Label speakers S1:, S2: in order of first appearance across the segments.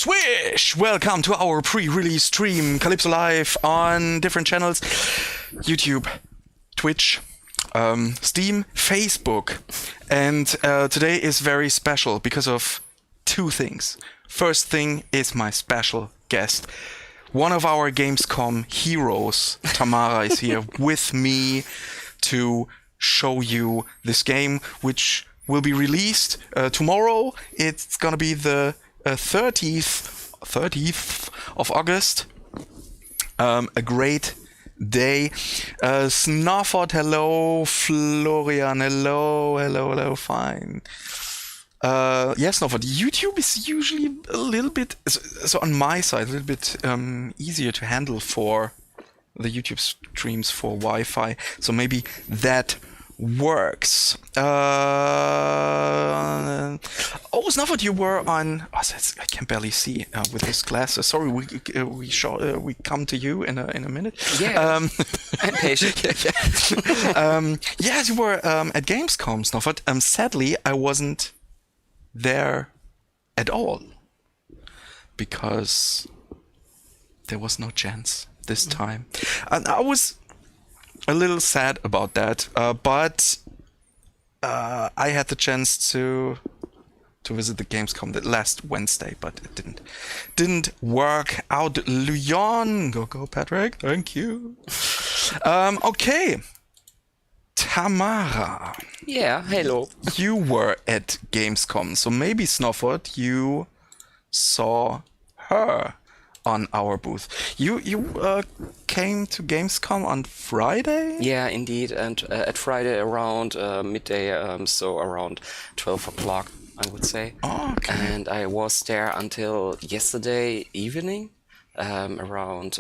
S1: Swish! Welcome to our pre-release stream, Kalypso Live on different channels, YouTube, Twitch, Steam, Facebook. And today is very special because of two things. First thing is my special guest. One of our Gamescom heroes, Tamara, is here with me to show you this game, which will be released tomorrow. It's gonna be the 30th of August. A great day. Snufford, hello. Florian, hello, fine. Yes, Snufford, YouTube is usually a little bit, so on my side, a little bit easier to handle for the YouTube streams for Wi-Fi. So maybe that works. Oh, Snufford, you were on. Oh, I can barely see with this glasses. Sorry, we come to you in a minute.
S2: Yeah, I'm patient.
S1: Yes, you were at Gamescom, Snufford. Sadly, I wasn't there at all because there was no chance this time, and I was a little sad about that, but I had the chance to visit the Gamescom last Wednesday, but it didn't work out. Luyon, go Patrick, thank you. Okay, Tamara.
S2: Yeah, hello.
S1: You were at Gamescom, so maybe Snufford, you saw her on our booth. You came to Gamescom on Friday?
S2: Yeah, indeed, and at Friday around midday, so around 12 o'clock, I would say.
S1: Oh, okay.
S2: And I was there until yesterday evening, around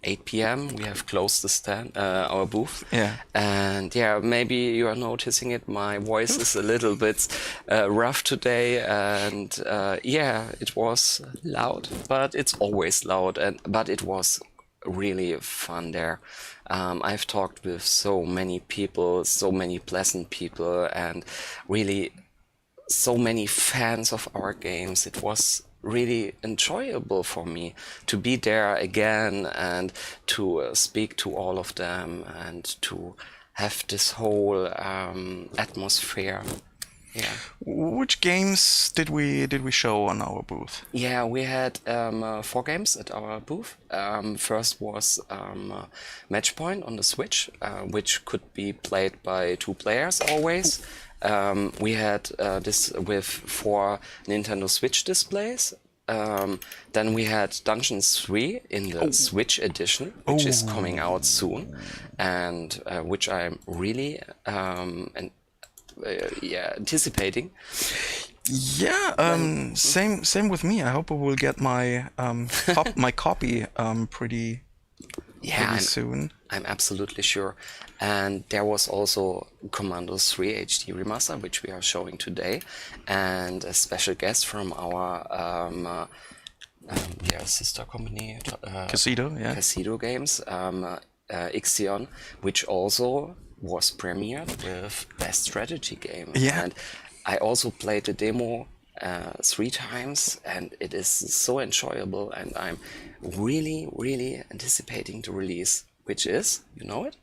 S2: 8 p.m. We have closed the stand, our booth.
S1: Yeah.
S2: And yeah, maybe you are noticing it. My voice is a little bit rough today, and yeah, it was loud, but it's always loud. But it was really fun there. I've talked with so many people, so many pleasant people, and really so many fans of our games. It was really enjoyable for me to be there again and to speak to all of them and to have this whole atmosphere. Yeah.
S1: Which games did we show on our booth?
S2: Yeah, we had 4 games at our booth. First was Matchpoint on the Switch, which could be played by 2 players always. We had this with 4 Nintendo Switch displays. Then we had Dungeons 3 in the Switch edition, which is coming out soon, and which I'm really anticipating.
S1: Yeah, same with me. I hope I will get my my copy pretty soon.
S2: I'm absolutely sure. And there was also Commandos 3 HD Remaster, which we are showing today, and a special guest from our sister company,
S1: Casino
S2: Games, Ixion, which also was premiered with Best Strategy Game.
S1: Yeah.
S2: And I also played the demo 3 times, and it is so enjoyable, and I'm really anticipating the release, which is, you know it?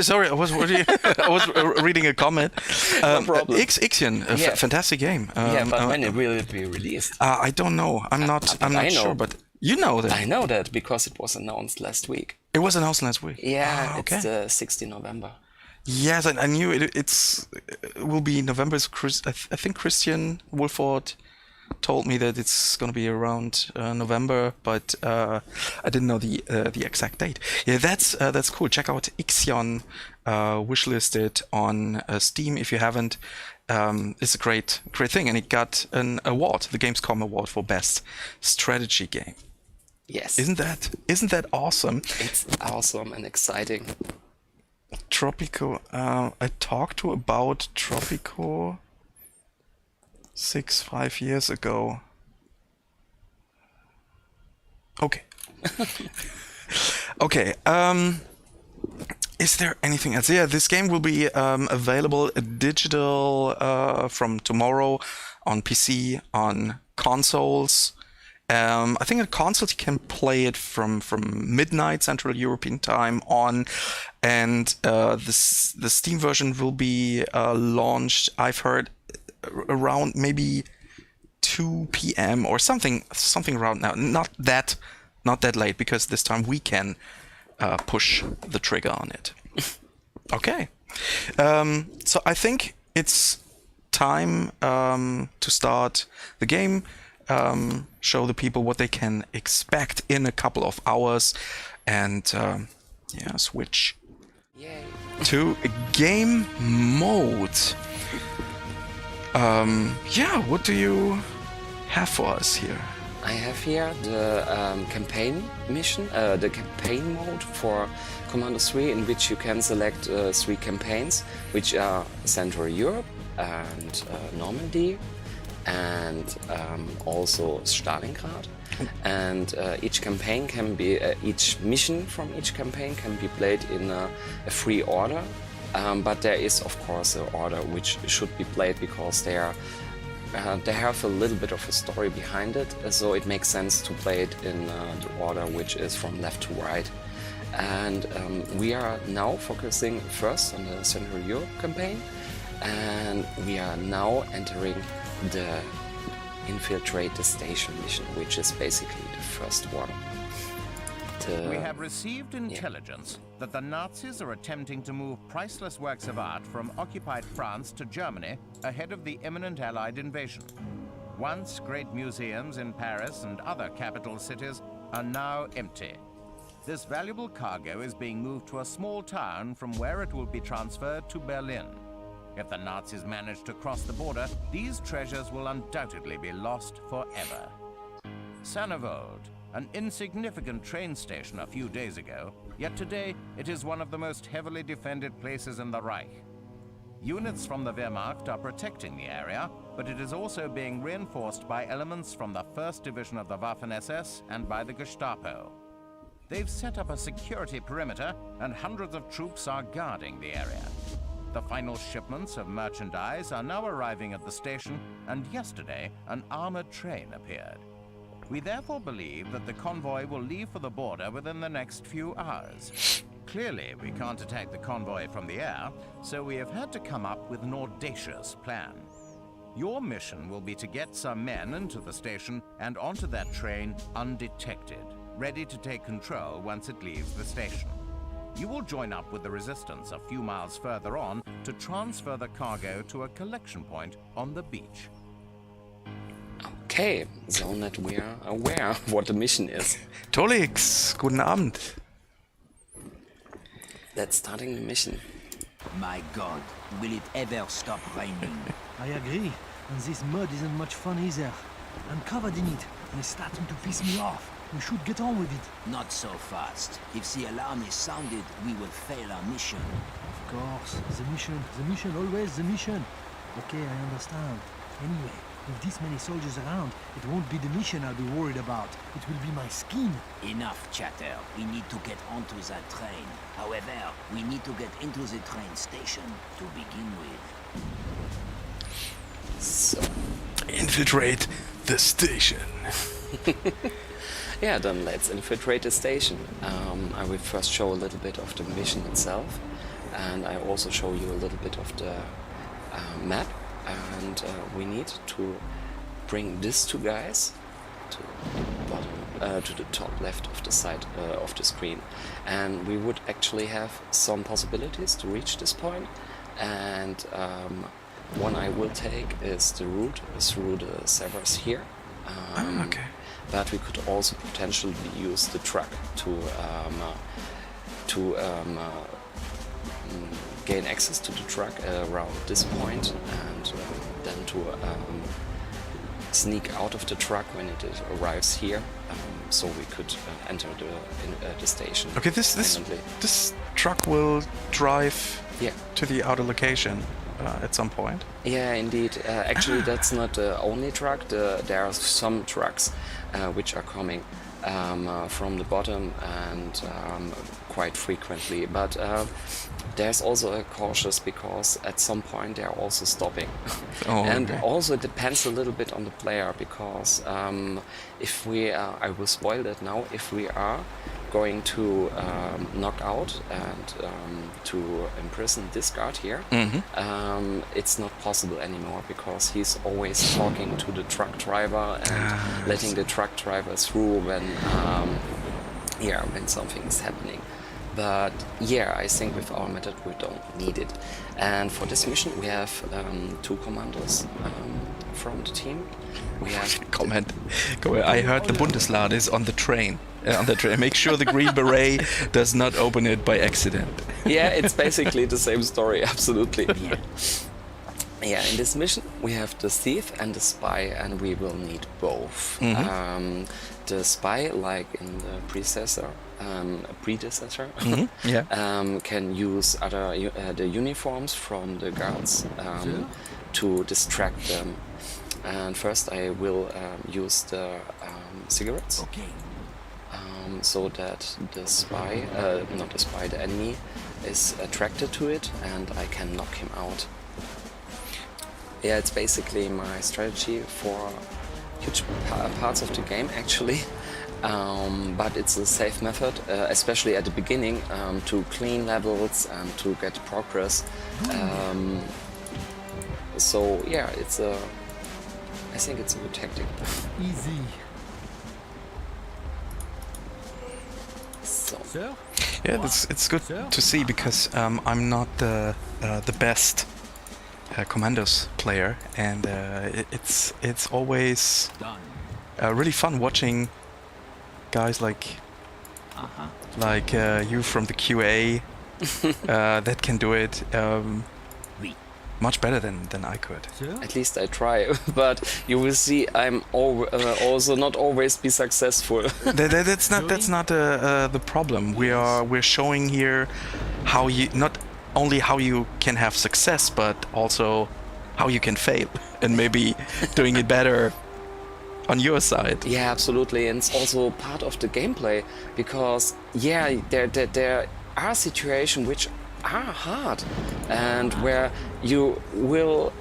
S1: Sorry, I was reading a comment.
S2: No problem.
S1: Ixion, a fantastic game.
S2: But when will it be released?
S1: I don't know. I'm not sure, but you know that.
S2: I know that because it was announced last week.
S1: It was announced last week.
S2: Yeah,
S1: okay.
S2: It's the 16th November.
S1: Yes, I knew it. It will be November. I think Christian Wolford told me that it's going to be around November, but I didn't know the exact date. Yeah, that's cool. Check out Ixion, wishlisted on Steam if you haven't. It's a great thing, and it got an award, the Gamescom award for best strategy game.
S2: Yes.
S1: Isn't that awesome?
S2: It's awesome and exciting.
S1: Tropico. I talked to about Tropico 5 years ago. Okay. Okay. Is there anything else? Yeah, this game will be available digital from tomorrow on PC, on consoles. I think on consoles you can play it from midnight Central European time on, and the Steam version will be launched, I've heard, around maybe 2 p.m. or something around now. Not that late, because this time we can push the trigger on it. Okay, so I think it's time to start the game. Show the people what they can expect in a couple of hours, and switch to game mode. What do you have for us here?
S2: I have here the campaign mission, the campaign mode for Commandos 3, in which you can select 3 campaigns, which are Central Europe and Normandy, and also Stalingrad. And each campaign can be, each mission from each campaign can be played in a free order. But there is, of course, an order which should be played, because they have a little bit of a story behind it, so it makes sense to play it in the order which is from left to right. And we are now focusing first on the Central Europe campaign, and we are now entering the infiltrate the station mission, which is basically the first one.
S3: We have received intelligence that the Nazis are attempting to move priceless works of art from occupied France to Germany ahead of the imminent Allied invasion. Once great museums in Paris and other capital cities are now empty. This valuable cargo is being moved to a small town from where it will be transferred to Berlin. If the Nazis manage to cross the border, these treasures will undoubtedly be lost forever. Sannevold, an insignificant train station a few days ago, yet today it is one of the most heavily defended places in the Reich. Units from the Wehrmacht are protecting the area, but it is also being reinforced by elements from the 1st Division of the Waffen-SS and by the Gestapo. They've set up a security perimeter, and hundreds of troops are guarding the area. The final shipments of merchandise are now arriving at the station, and yesterday an armored train appeared. We therefore believe that the convoy will leave for the border within the next few hours. Clearly, we can't attack the convoy from the air, so we have had to come up with an audacious plan. Your mission will be to get some men into the station and onto that train undetected, ready to take control once it leaves the station. You will join up with the resistance a few miles further on to transfer the cargo to a collection point on the beach.
S2: Okay, so that we are aware what the mission is.
S1: Tolix, guten Abend.
S2: Let's starting the mission.
S4: My God, will it ever stop raining?
S5: I agree, and this mud isn't much fun either. I'm covered in it, and it's starting to piss me off. We should get on with it.
S4: Not so fast. If the alarm is sounded, we will fail our mission.
S5: Of course, the mission, always the mission. Okay, I understand. Anyway, with this many soldiers around, it won't be the mission I'll be worried about. It will be my skin.
S4: Enough chatter. We need to get onto that train. However, we need to get into the train station to begin with.
S2: So,
S1: Infiltrate the station.
S2: yeah, then let's infiltrate the station. I will first show a little bit of the mission itself, and I also show you a little bit of the map. And we need to bring these 2 guys to the bottom, to the top left of the side of the screen, and we would actually have some possibilities to reach this point. And one I will take is the route through the servers here.
S1: Okay.
S2: But we could also potentially use the truck to gain access to the truck around this point, and then to sneak out of the truck when it arrives here, so we could enter the station.
S1: Okay, this truck will drive to the outer location at some point.
S2: Yeah, indeed. Actually, that's not the only truck. There are some trucks which are coming from the bottom and quite frequently, but there's also a cautious because at some point they're also stopping.
S1: Oh,
S2: And
S1: okay.
S2: also it depends a little bit on the player because if we are, I will spoil that now, if we are going to knock out and to imprison this guard here, it's not possible anymore because he's always talking to the truck driver and letting the truck driver through when when something is happening. But yeah, I think with our method we don't need it. And for this mission we have 2 commandos from the team. We have
S1: Comment. I heard the Bundeslade is on the train. Make sure the Green Beret does not open it by accident.
S2: yeah, it's basically the same story, absolutely. Yeah, in this mission we have the thief and the spy, and we will need both. The spy, like in the predecessor, can use the uniforms from the guards to distract them. And first I will use the cigarettes.
S4: Okay.
S2: So that the spy, the enemy is attracted to it and I can knock him out. Yeah, it's basically my strategy for huge parts of the game actually. But it's a safe method, especially at the beginning, to clean levels and to get progress. So yeah, I think it's a good tactic.
S5: Easy.
S2: So.
S5: Sir?
S1: Yeah, it's good to see because I'm not the best Commandos player, and it's always really fun watching guys like you from the QA that can do it much better than I could.
S5: Sir?
S2: At least I try, but you will see I'm also not always be successful.
S1: That's not the problem. We're showing here how you not only how you can have success, but also how you can fail and maybe doing it better on your side.
S2: Yeah, absolutely, and it's also part of the gameplay because there are situations which are hard and where you will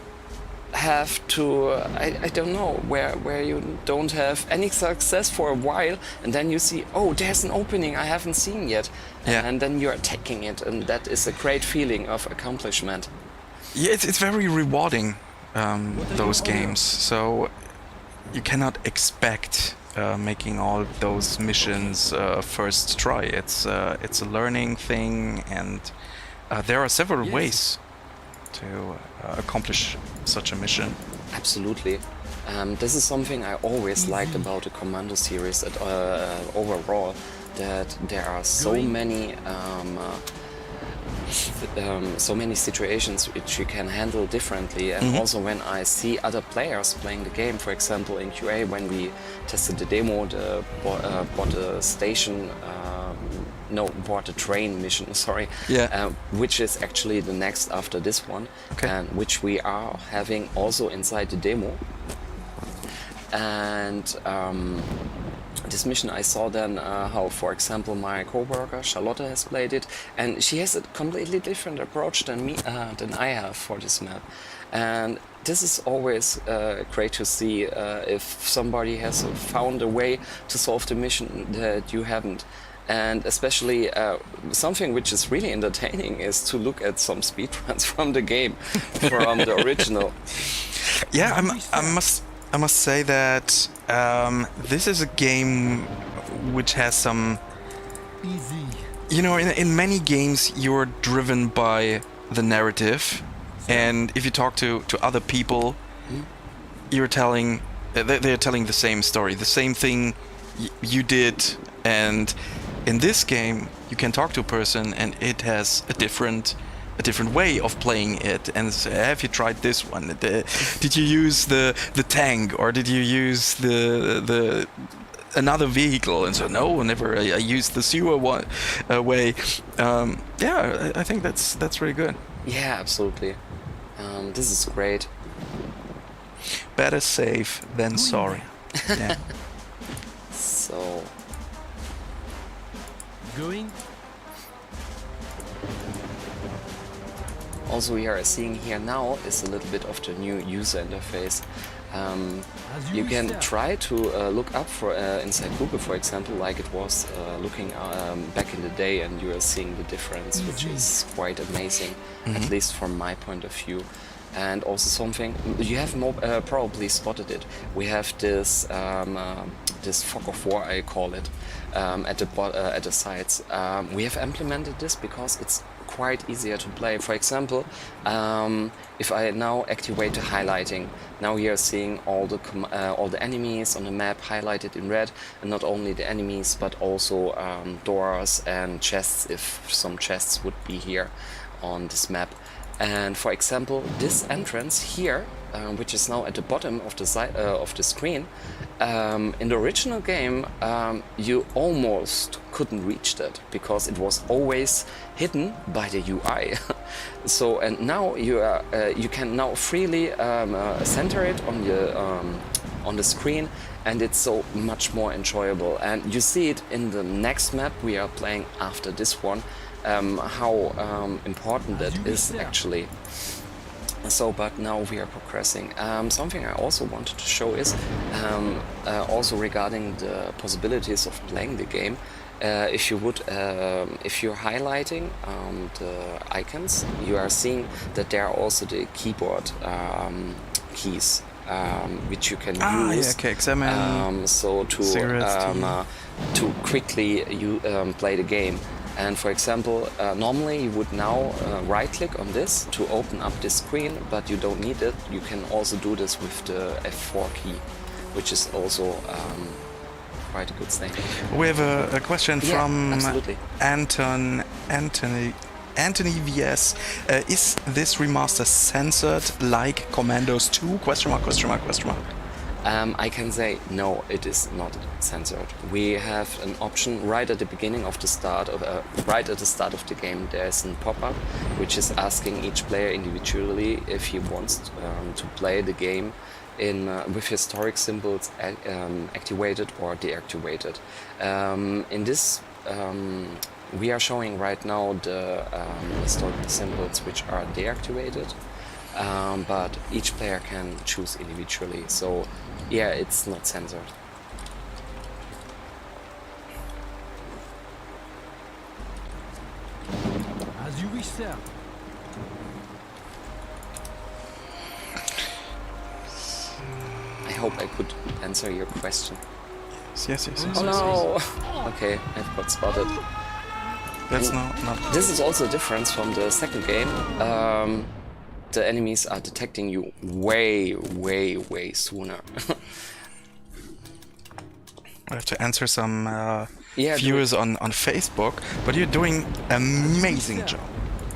S2: have to I don't know where you don't have any success for a while and then you see, oh, there's an opening I haven't seen yet, and then you're attacking it, and that is a great feeling of accomplishment.
S1: Yeah, it's very rewarding, those games. So you cannot expect making all those missions first try. It's a learning thing, and there are several ways to accomplish such a mission.
S2: Absolutely. This is something I always liked about the Commando series overall, that there are so many situations which you can handle differently, and also when I see other players playing the game, for example in QA when we tested the demo, bought the station bought the train mission, sorry, which is actually the next after this one, and which we are having also inside the demo. And this mission I saw then how, for example, my co-worker Charlotte has played it, and she has a completely different approach than me, than I have for this map. And this is always great to see if somebody has found a way to solve the mission that you haven't. And especially something which is really entertaining is to look at some speedruns from the game, from the original.
S1: Yeah, I must say that this is a game which has some...
S5: Easy.
S1: You know, in many games you're driven by the narrative, and if you talk to other people, they're telling the same story, the same thing you did, and in this game you can talk to a person and it has a different way of playing it, and say, have you tried this one? Did you use the tank, or did you use the another vehicle? And so, no, never. I used the sewer way. I think that's really good.
S2: Yeah, absolutely. This is great.
S1: Better safe than sorry. Yeah.
S2: So
S5: Going?
S2: also we are seeing here now is a little bit of the new user interface. You can try to look up for inside Google, for example, like it was looking back in the day, and you are seeing the difference, which is quite amazing, at least from my point of view. And also something you have probably spotted it. We have this this fog of war, I call it, at the sides. We have implemented this because it's quite easier to play. For example, if I now activate the highlighting, now you are seeing all the enemies on the map highlighted in red, and not only the enemies but also doors and chests, if some chests would be here on this map. And for example, this entrance here, which is now at the bottom of the screen, in the original game, you almost couldn't reach that because it was always hidden by the UI. So, and now you can now freely center it on the screen, and it's so much more enjoyable. And you see it in the next map we are playing after this one. How important that is actually. So, but now we are progressing. Something I also wanted to show is also regarding the possibilities of playing the game. If you're highlighting the icons, you are seeing that there are also the keyboard keys which you can use.
S1: Yeah, okay, examine.
S2: So to quickly play the game. And for example, normally you would now right-click on this to open up this screen, but you don't need it. You can also do this with the F4 key, which is also quite a good thing.
S1: We have a question from
S2: absolutely.
S1: Anthony VS. Is this remaster censored like Commandos 2? Question mark, question mark, question mark.
S2: I can say no, it is not censored. We have an option right at the beginning of the start of right at the start of the game. There's a pop-up which is asking each player individually if he wants to play the game in with historic symbols activated or deactivated. In this, we are showing right now the historic symbols which are deactivated. But each player can choose individually, so yeah, it's not censored.
S5: As you wish, sir.
S2: I hope I could answer your question.
S1: Yes.
S2: Oh no! Okay, I've got spotted.
S1: That's not.
S2: This is also a difference from the second game. The enemies are detecting you way sooner.
S1: I have to answer some
S2: Yeah,
S1: viewers on Facebook, but you're doing amazing job.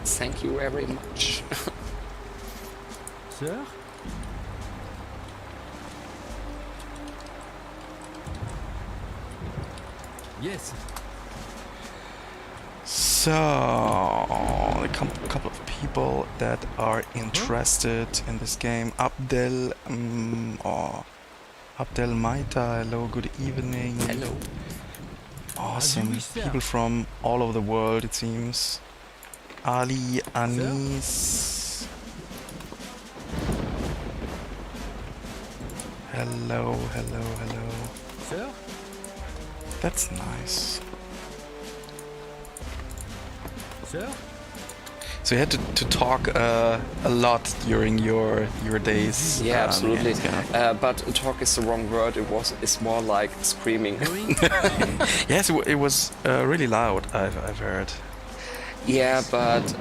S2: Thank you very much.
S5: Sir? Yes.
S1: So, a couple of people that are interested in this game. Abdel Maita, hello, good evening.
S2: Hello.
S1: Awesome. People from all over the world, it seems. Ali, Anis. Hello.
S5: Sir?
S1: That's nice.
S5: Sir?
S2: Mm-hmm.
S1: So you had to talk a lot during your days.
S2: Yeah, absolutely.
S1: yeah.
S2: But talk is the wrong word. It's more like screaming.
S1: Yes, it was really loud. I've heard.
S2: Yeah, but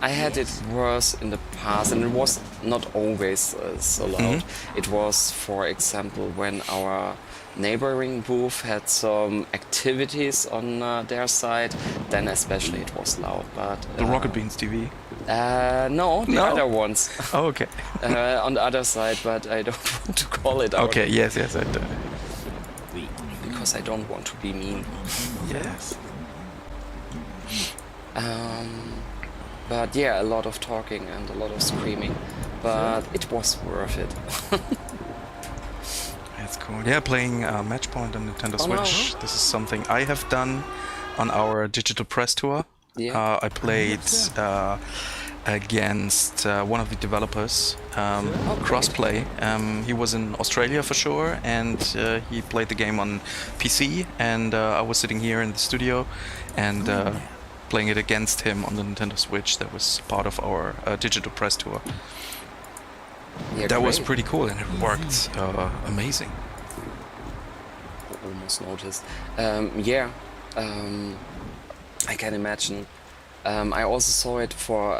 S2: I had it worse in the past, and it was not always so loud. It was, for example, when our neighboring booth had some activities on their side, then especially it was loud. But
S1: The Rocket Beans TV.
S2: No, the other ones.
S1: Oh, okay.
S2: On the other side, but I don't want to call it out.
S1: Okay. Yes. I do.
S2: Because I don't want to be mean.
S1: Yes.
S2: But yeah, a lot of talking and a lot of screaming, but it was worth it.
S1: That's cool. Yeah, playing Matchpoint on Nintendo Switch.
S2: No.
S1: This is something I have done on our digital press tour
S2: Yeah.
S1: I played against one of the developers, crossplay. He was in Australia for sure, and he played the game on PC, and I was sitting here in the studio and playing it against him on the Nintendo Switch. That was part of our digital press tour.
S2: Yeah,
S1: That was
S2: great.
S1: pretty cool, and it worked amazing.
S2: Almost noticed. I can imagine. I also saw it for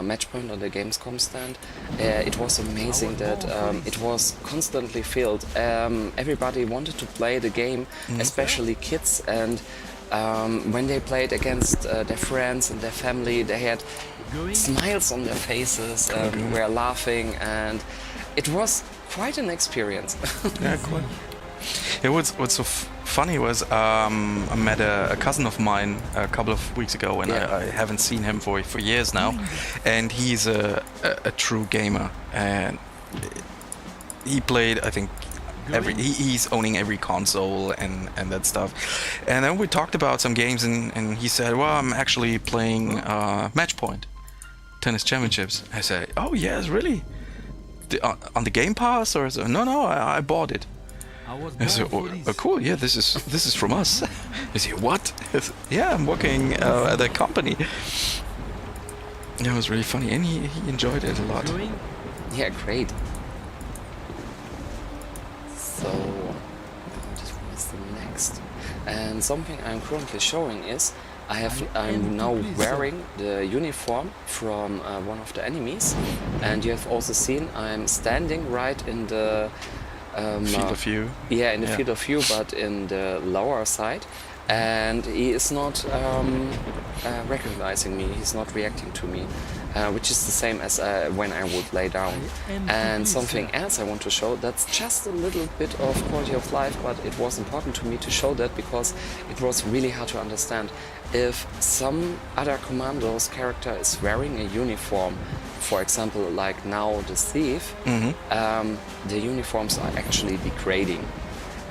S2: Matchpoint on the Gamescom stand. It was amazing that it was constantly filled. Everybody wanted to play the game, especially kids, and when they played against their friends and their family, they had smiles on their faces, were laughing, and it was quite an experience.
S1: Yeah, cool. Yeah, what's so funny was I met a cousin of mine a couple of weeks ago, and I haven't seen him for years now, and he's a true gamer, and he played, I think, he's owning every console and that stuff. And then we talked about some games, and he said, well, I'm actually playing Matchpoint Tennis Championships. I said, oh yes, really? On the Game Pass? Or so? No, I bought it. I said, oh, cool, yeah, this is from us. I said, what? Yeah, I'm working at that company. Yeah, it was really funny, and he enjoyed it a lot.
S2: Yeah, great. So, what is the next? And something I'm currently showing is I'm now wearing the uniform from one of the enemies, and you have also seen I'm standing right in the
S1: Field of view.
S2: Yeah, in the field of view, but in the lower side, and he is not recognizing me. He's not reacting to me, which is the same as when I would lay down. And something else I want to show, that's just a little bit of quality of life, but it was important to me to show that because it was really hard to understand. If some other Commandos character is wearing a uniform, for example, like now the thief, the uniforms are actually degrading.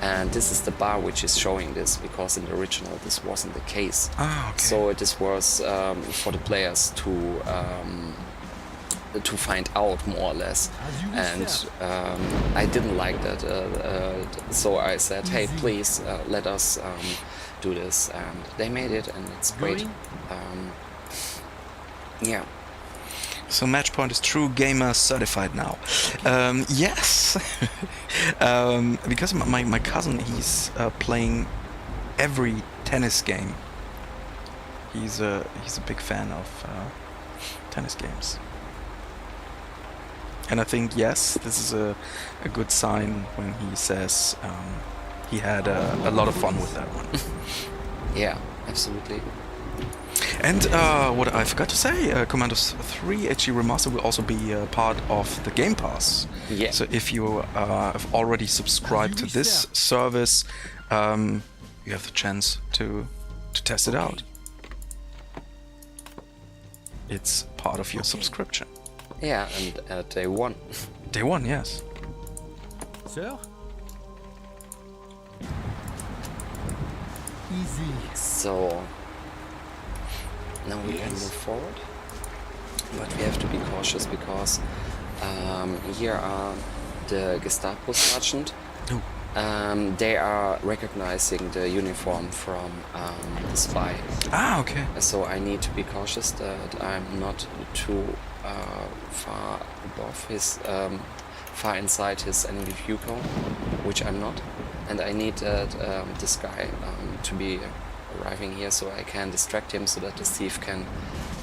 S2: And this is the bar which is showing this, because in the original this wasn't the case.
S1: Ah, okay.
S2: So this was for the players to find out more or less. And I didn't like that, so I said, hey, please let us do this, and they made it, and it's great. Yeah.
S1: So Matchpoint is true gamer certified now. Yes, because my cousin, he's playing every tennis game. He's a big fan of tennis games, and I think yes, this is a good sign when he says he had a lot of fun with that one.
S2: Yeah, absolutely.
S1: And what I forgot to say, Commandos 3 HD Remaster will also be part of the Game Pass.
S2: Yeah.
S1: So if you have already subscribed to this service, you have the chance to test it out. It's part of your subscription.
S2: Yeah, and day one.
S1: Day one, yes.
S5: Sir? Easy.
S2: So now we can move forward, but we have to be cautious because here are the Gestapo sergeant. They are recognizing the uniform from the spy.
S1: Ah, okay.
S2: So I need to be cautious that I'm not too far above his, far inside his enemy view cone, which I'm not. And I need this guy to be arriving here so I can distract him so that the thief can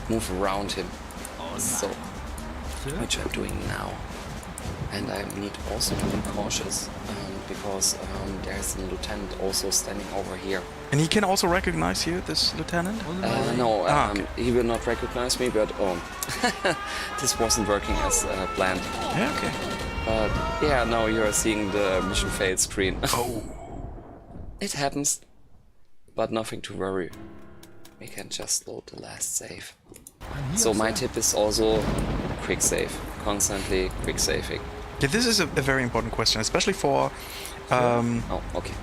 S2: move around him. So, which I'm doing now. And I need also to be cautious because there's a lieutenant also standing over here.
S1: And he can also recognize you, this lieutenant?
S2: No,
S1: okay.
S2: he will not recognize me, but this wasn't working as planned.
S1: Yeah, okay.
S2: But yeah, now you are seeing the mission failed screen.
S1: Oh.
S2: It happens, but nothing to worry. We can just load the last save. So my tip is also quick save, constantly quick saving.
S1: Yeah, this is a very important question, especially for
S2: Oh, okay.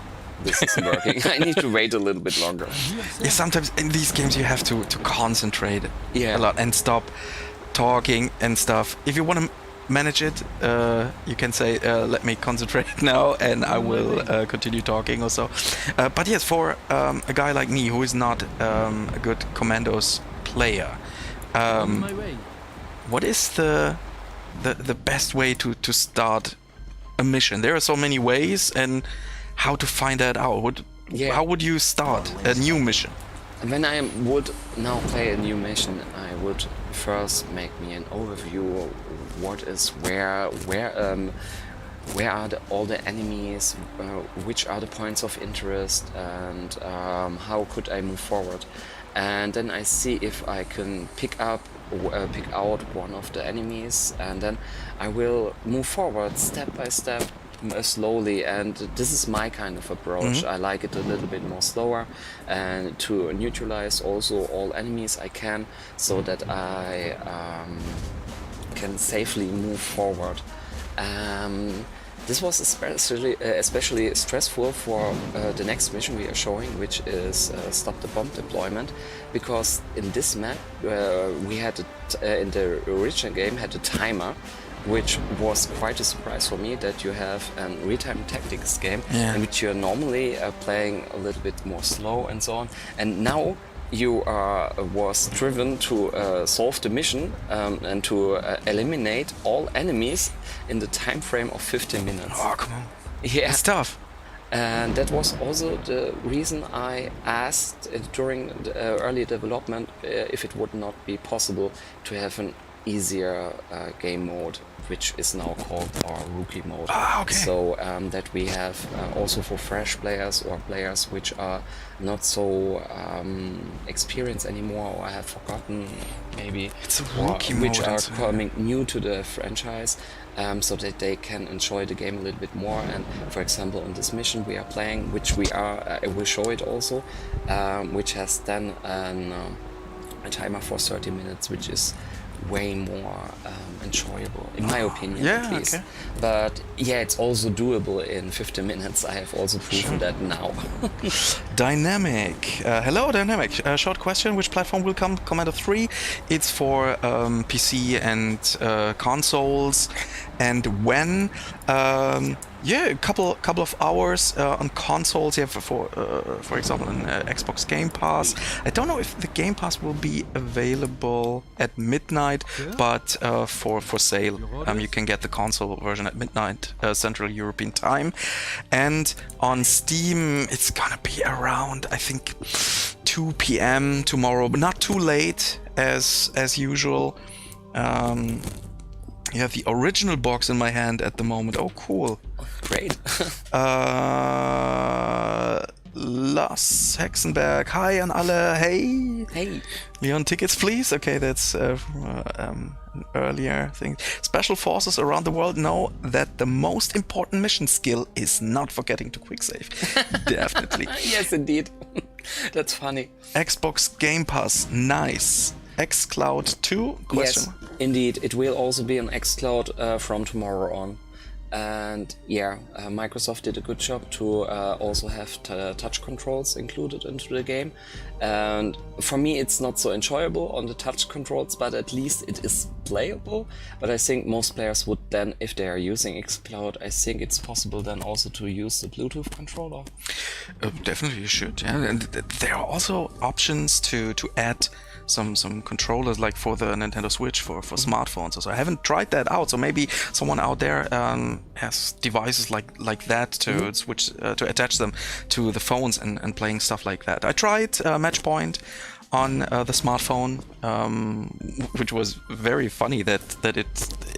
S2: this isn't working. I need to wait a little bit longer.
S1: Yeah, sometimes in these games you have to concentrate
S2: Yeah.
S1: a lot and stop talking and stuff. If you want to manage it, you can say, let me concentrate now and I will continue talking or so. But yes, for a guy like me who is not a good Commandos player,
S5: On my way.
S1: what is the best way to start a mission? There are so many ways, and how to find that out? How would you start a new mission?
S2: When I would now play a new mission, I would first make me an overview. What is where are all the enemies? Which are the points of interest? And how could I move forward? And then I see if I can pick out one of the enemies, and then I will move forward step by step, slowly. And this is my kind of approach. I like it a little bit more slower, and to neutralize also all enemies I can, so that I can safely move forward. This was especially stressful for the next mission we are showing, which is Stop the Bomb Deployment, because in this map we had in the original game had a timer, which was quite a surprise for me, that you have a real-time tactics game in which you're normally playing a little bit more slow and so on, and now you was driven to solve the mission and to eliminate all enemies in the time frame of 15 minutes.
S1: Oh, come on.
S2: Yeah.
S1: It's tough.
S2: And that was also the reason I asked during the early development if it would not be possible to have an easier game mode, which is now called our rookie mode.
S1: Okay.
S2: So that we have also for fresh players or players which are not so experienced anymore or have forgotten maybe,
S1: It's a rookie mode
S2: which are
S1: and so on.
S2: coming new to the franchise, so that they can enjoy the game a little bit more. And for example, on this mission we are playing, which we are, I will show it also, which has then a timer for 30 minutes, which is way more enjoyable, in my opinion, at least.
S1: Okay.
S2: But yeah, it's also doable in 50 minutes. I have also proven that now.
S1: Dynamic. Hello, Dynamic. Short question. Which platform will come? Commander 3. It's for PC and consoles. And when? Yeah, a couple of hours on consoles. Yeah, for example, an Xbox Game Pass. I don't know if the Game Pass will be available at midnight, but for sale, you can get the console version at midnight Central European Time. And on Steam, it's gonna be around, I think, 2 p.m. tomorrow, but not too late as usual. Yeah, the original box in my hand at the moment. Oh, cool.
S2: Great.
S1: Lars Hexenberg. Hi an alle. Hey.
S2: Hey.
S1: Leon, tickets, please. Okay, that's an earlier thing. Special forces around the world know that the most important mission skill is not forgetting to quick save. Definitely.
S2: Yes, indeed. That's funny.
S1: Xbox Game Pass. Nice. xCloud 2? Question.
S2: Yes, indeed. It will also be on xCloud from tomorrow on. And yeah, Microsoft did a good job to also have touch controls included into the game. And for me, it's not so enjoyable on the touch controls, but at least it is playable. But I think most players would then, if they are using xCloud, I think it's possible then also to use the Bluetooth controller.
S1: Definitely you should, yeah. And there are also options to add some controllers, like for the Nintendo Switch for smartphones. So I haven't tried that out. So maybe someone out there has devices like that to switch to attach them to the phones and playing stuff like that. I tried Matchpoint on the smartphone, which was very funny that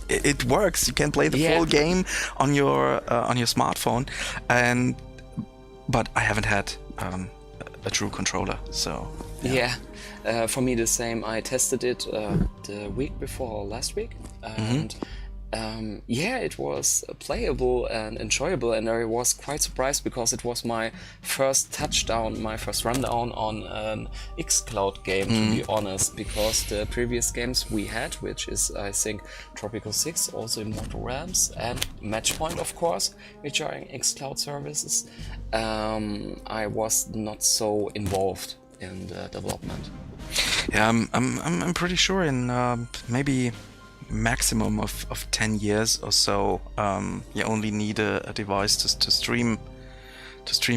S1: it works. You can play the full game on your smartphone, but I haven't had a true controller. So
S2: yeah. For me the same. I tested it the week before last week, and yeah, it was playable and enjoyable, and I was quite surprised because it was my first touchdown, my first rundown on an xCloud game, to be honest, because the previous games we had, which is, I think, Tropico 6, also Immortal Realms, and Matchpoint, of course, which are xCloud services, I was not so involved in the development.
S1: Yeah, I'm pretty sure in maybe maximum of 10 years or so, you only need a device to stream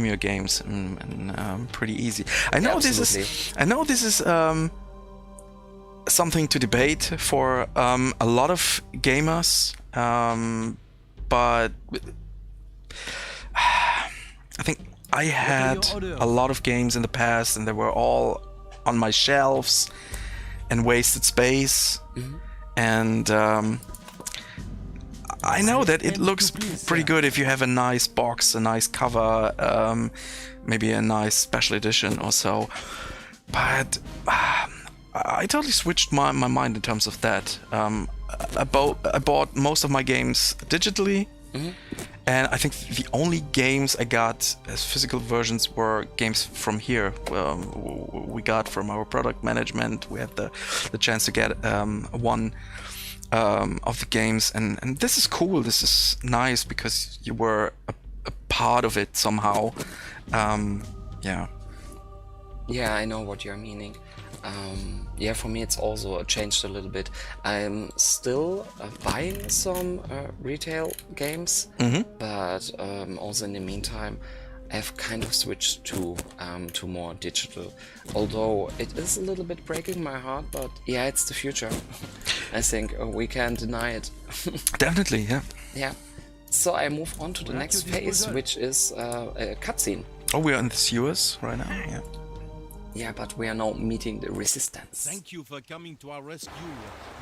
S1: your games, and pretty easy. I know this is something to debate for a lot of gamers, but I think I had a lot of games in the past, and they were all on my shelves and wasted space. And I know that it looks pretty good if you have a nice box, a nice cover, maybe a nice special edition or so. But I totally switched my mind in terms of that. I bought most of my games digitally. And I think the only games I got as physical versions were games from here. We got from our product management. We had the chance to get one of the games, and this is cool. This is nice because you were a part of it somehow. Yeah.
S2: Yeah, I know what you're meaning. Yeah, for me it's also changed a little bit. I'm still buying some retail games, but also in the meantime I've kind of switched to more digital. Although it is a little bit breaking my heart, but yeah, it's the future. I think we can't deny it.
S1: Definitely, yeah.
S2: Yeah. So I move on to the next phase, which is a cutscene.
S1: Oh, we're in the sewers right now, yeah.
S2: Yeah, but we are now meeting the resistance.
S6: Thank you for coming to our rescue.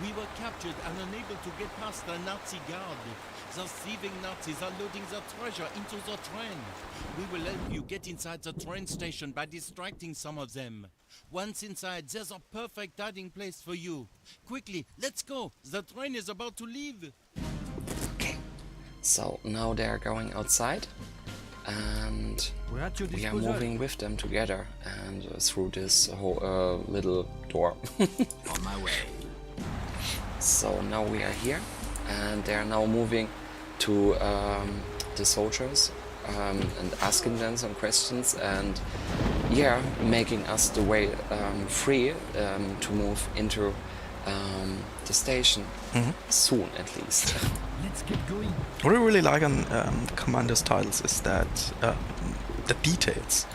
S6: We were captured and unable to get past the Nazi guard. The thieving Nazis are loading the treasure into the train. We will help you get inside the train station by distracting some of them. Once inside, there's a perfect hiding place for you. Quickly, let's go. The train is about to leave.
S2: Okay, so now they're going outside. And we are moving with them together and through this whole little door.
S4: On my way.
S2: So now we are here, and they are now moving to the soldiers and asking them some questions, and yeah, making us the way free to move into the station soon, at least.
S5: Let's get going.
S1: What I really like on Commandos titles is that the details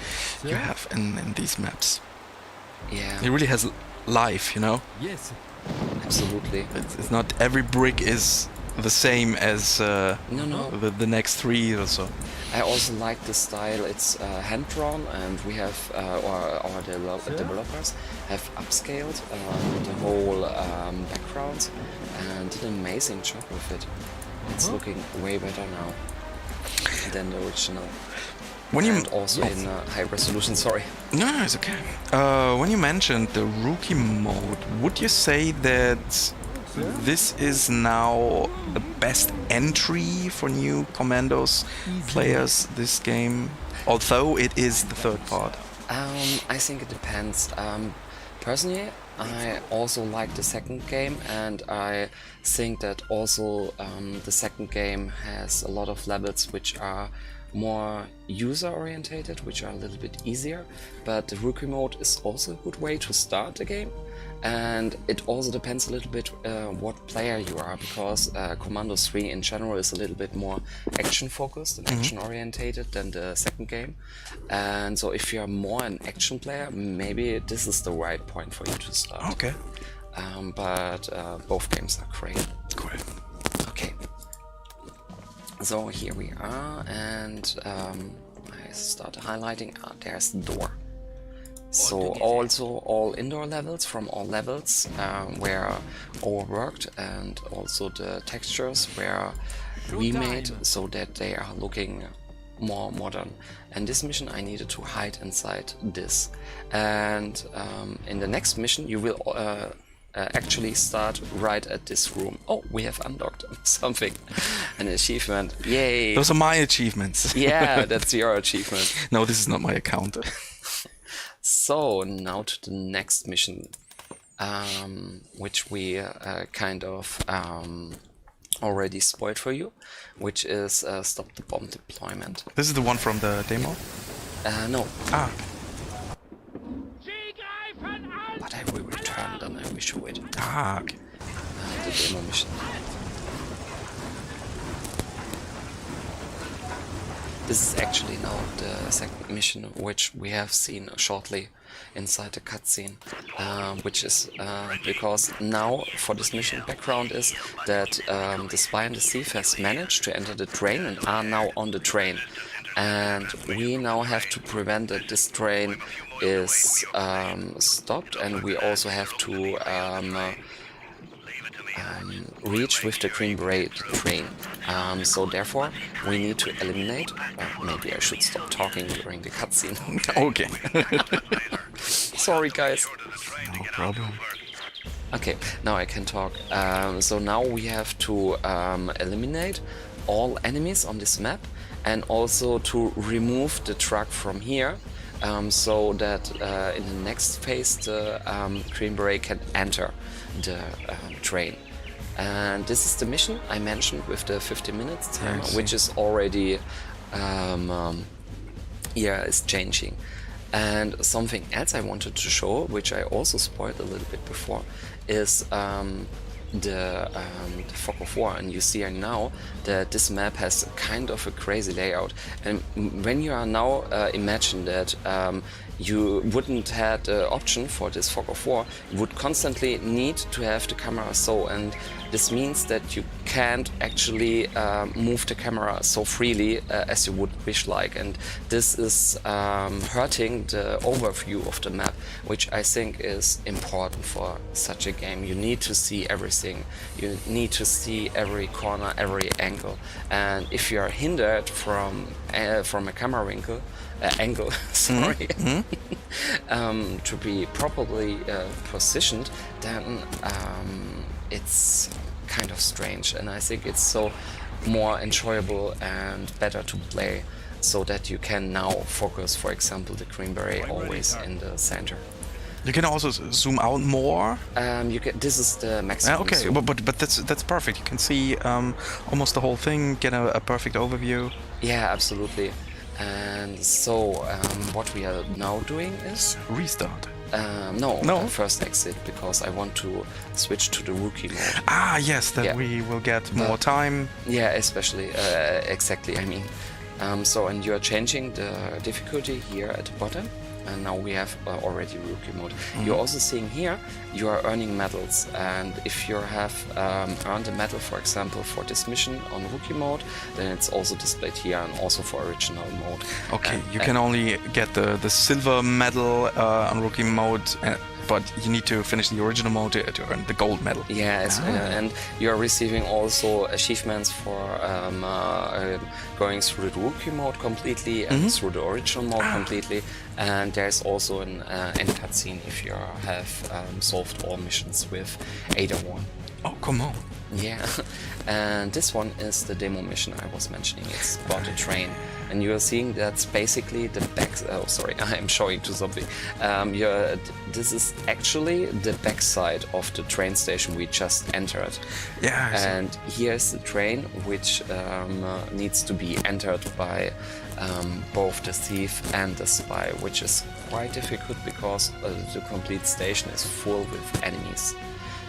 S1: you have in these maps.
S2: Yeah.
S1: It really has life, you know?
S5: Yes.
S2: Absolutely.
S1: It's not every brick is the same as the next three or so.
S2: I also like the style. It's hand-drawn, and we have our developers have upscaled the whole background and did an amazing job with it. It's looking way better now than the original. And also in high resolution, sorry.
S1: No, it's okay. When you mentioned the rookie mode, would you say that this is now the best entry for new Commandos players, this game? Although it is the third part.
S2: I think it depends. Personally, I also like the second game, and I think that also the second game has a lot of levels which are more user-orientated, which are a little bit easier, but the rookie mode is also a good way to start the game, and it also depends a little bit what player you are, because Commandos 3 in general is a little bit more action-focused and action-orientated than the second game, and so if you're more an action player, maybe this is the right point for you to start.
S1: Okay.
S2: But both games are great.
S1: Great.
S2: Okay. So here we are, and I start highlighting. There's the door. So also all indoor levels from all levels were overworked, and also the textures were remade so that they are looking more modern. And this mission I needed to hide inside this. And in the next mission you will actually start right at this room. Oh, we have unlocked something. An achievement. Yay!
S1: Those are my achievements.
S2: Yeah, that's your achievement.
S1: No, this is not my account.
S2: So, now to the next mission, which we kind of already spoiled for you, which is Stop the Bomb Deployment.
S1: This is the one from the demo?
S2: No,
S1: Ah,
S2: but I will return, then I will show it.
S1: okay.
S2: The demo mission. This is actually now the second mission which we have seen shortly inside the cutscene, which is because now for this mission background is that the spy and the thief has managed to enter the train and are now on the train, and we now have to prevent that this train is stopped, and we also have to reach with the Green Beret train. So therefore, we need to eliminate. Maybe I should stop talking during the cutscene.
S1: Okay.
S2: Sorry, guys.
S1: No problem.
S2: Okay, now I can talk. So now we have to eliminate all enemies on this map, and also to remove the truck from here, so that in the next phase the Green Beret can enter the train. And this is the mission I mentioned with the 50 minutes timer, which is already is changing. And something else I wanted to show, which I also spoiled a little bit before, is the fog of war. And you see now that this map has kind of a crazy layout. And when you are now imagine that you wouldn't have the option for this fog of war, you would constantly need to have the camera so, and this means that you can't actually move the camera so freely as you would wish like, and this is hurting the overview of the map, which I think is important for such a game. You need to see everything, you need to see every corner, every angle, and if you are hindered from a camera angle, sorry, to be properly positioned, then it's kind of strange, and I think it's so more enjoyable and better to play, so that you can now focus, for example, the Green Beret always in the center.
S1: You can also zoom out more.
S2: This is the maximum.
S1: Okay,
S2: zoom.
S1: but that's perfect. You can see almost the whole thing, get a perfect overview.
S2: Yeah, absolutely. And so what we are now doing is
S1: Restart.
S2: No, first exit, because I want to switch to the rookie mode.
S1: Ah, yes, that we will get more time.
S2: Yeah, especially, exactly, I mean. So, and you're changing the difficulty here at the bottom, and now we have already rookie mode. You're also seeing here, you are earning medals, and if you have earned a medal, for example, for this mission on rookie mode, then it's also displayed here, and also for original mode.
S1: Okay, you can only get the silver medal on rookie mode, but you need to finish the original mode to earn the gold medal.
S2: Yes, and you're receiving also achievements for going through the rookie mode completely and through the original mode completely. And there's also an end cutscene if you have solved all missions with Ada 1.
S1: Oh, come on.
S2: Yeah, and this one is the demo mission I was mentioning. It's about a train, and you are seeing that's basically the back. Oh, sorry, I am showing to something. This is actually the backside of the train station we just entered.
S1: Yeah.
S2: And here's the train, which needs to be entered by both the thief and the spy, which is quite difficult because the complete station is full with enemies.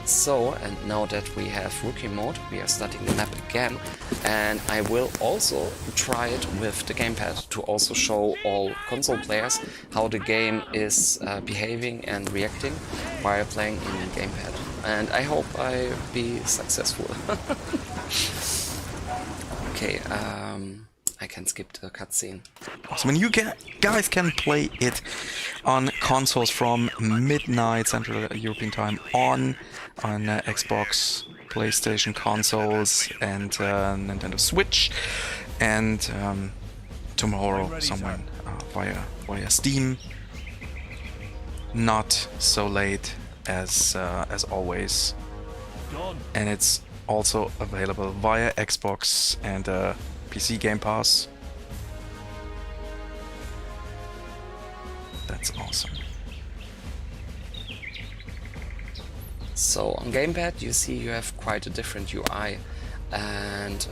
S2: So, and now that we have rookie mode, we are starting the map again, and I will also try it with the gamepad to also show all console players how the game is behaving and reacting while playing in gamepad. And I hope I be successful. Okay, I can skip the cutscene.
S1: Awesome. And you guys can play it on consoles from midnight Central European Time on Xbox, PlayStation consoles, and Nintendo Switch, and tomorrow somewhere via Steam. Not so late as always, and it's also available via Xbox and PC Game Pass. That's awesome.
S2: So on Gamepad, you see you have quite a different UI, and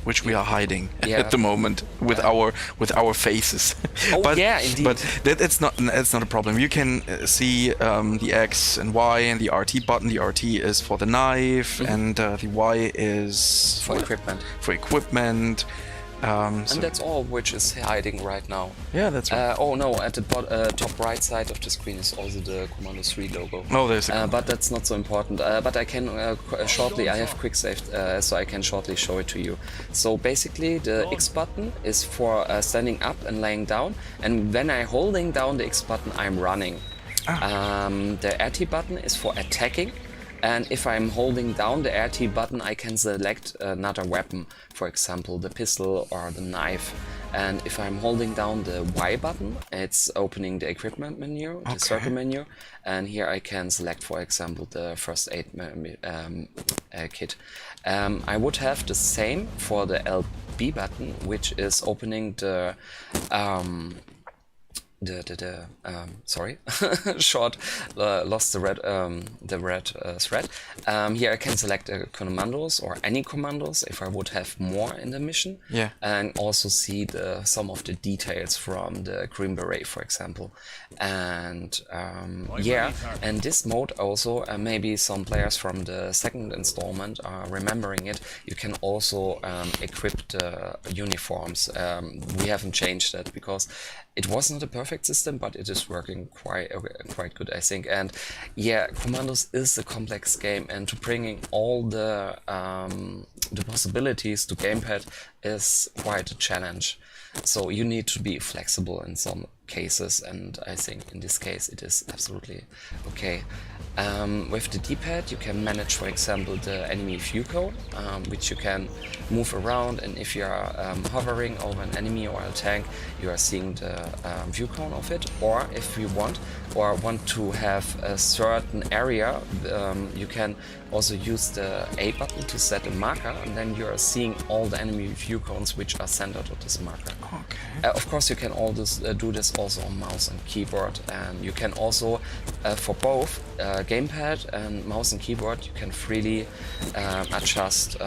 S1: which we are hiding
S2: Yeah.
S1: at the moment with our faces.
S2: Oh, yeah, indeed.
S1: But that's not a problem. You can see the X and Y and the RT button. The RT is for the knife, and the Y is
S2: for equipment.
S1: For equipment.
S2: And that's all which is hiding right now.
S1: Yeah, that's right.
S2: Oh no, at the top right side of the screen is also the Commandos 3 logo.
S1: Oh, there's
S2: but that's not so important. But I can shortly, I have quick saved, so I can shortly show it to you. So basically the X button is for standing up and laying down, and when I'm holding down the X button, I'm running. The RT button is for attacking. And if I'm holding down the RT button, I can select another weapon, for example, the pistol or the knife. And if I'm holding down the Y button, it's opening the equipment menu, the circle menu. And here I can select, for example, the first aid kit. I would have the same for the LB button, which is opening the sorry, short, lost the red thread. Here I can select commandos or any commandos if I would have more in the mission.
S1: Yeah.
S2: And also see some of the details from the Green Beret, for example. And yeah, and this mode also, maybe some players from the second installment are remembering it. You can also equip the uniforms. We haven't changed that because it wasn't a perfect system, but it is working quite good, I think. And yeah, Commandos is a complex game, and to bringing all the possibilities to Gamepad is quite a challenge. So you need to be flexible in some cases, and I think in this case it is absolutely okay. With the D-pad you can manage, for example, the enemy view cone, which you can move around, and if you are hovering over an enemy or a tank, you are seeing the view cone of it. Or if you want to have a certain area, you can also use the A button to set a marker, and then you are seeing all the enemy view cones which are centered on this marker.
S1: Okay.
S2: Of course, you can do this also on mouse and keyboard, and you can also, for both gamepad and mouse and keyboard, you can freely adjust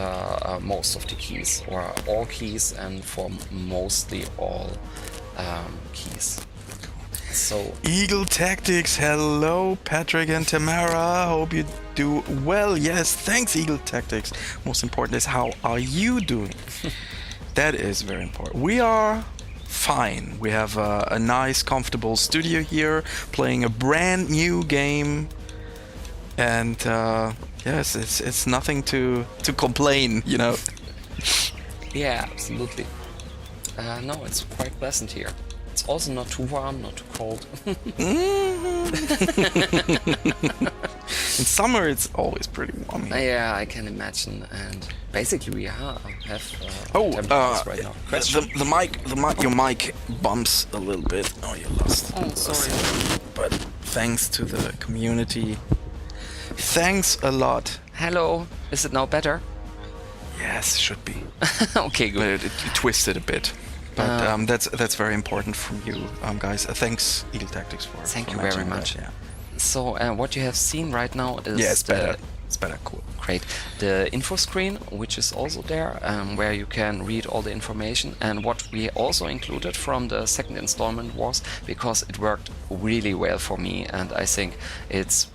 S2: most of the keys, or all keys, and for mostly all keys. So
S1: Eagle Tactics, hello Patrick and Tamara, hope you do well. Yes, thanks Eagle Tactics. Most important is, how are you doing? That is very important. We are fine. We have a nice comfortable studio here, playing a brand new game, and yes, it's nothing to complain, you know.
S2: yeah, absolutely. No, it's quite pleasant here. It's also not too warm, not too cold.
S1: In summer it's always pretty warm.
S2: Yeah, I can imagine. And basically we have temperatures right now. Question?
S1: The mic, your mic bumps a little bit. Oh, you lost.
S2: Oh, sorry.
S1: But thanks to the community. Thanks a lot.
S2: Hello, is it now better?
S1: Yes, should be.
S2: Okay, good.
S1: But it twisted a bit. But that's very important from you, guys. Thanks, Eagle Tactics, for
S2: Thank you
S1: mentioning
S2: very much.
S1: that, yeah.
S2: So what you have seen right now is
S1: Yeah, it's better. It's better, cool.
S2: Great. The info screen, which is also there, where you can read all the information. And what we also included from the second installment was, because it worked really well for me, and I think it's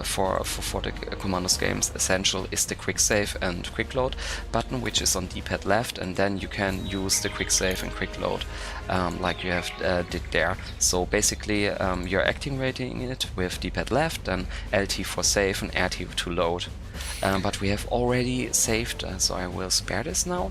S2: for the Commandos games essential, is the quick save and quick load button, which is on D-pad left, and then you can use the quick save and quick load like you have did there. So basically you're activating it with D-pad left, and LT for save and RT to load. But we have already saved, so I will spare this now.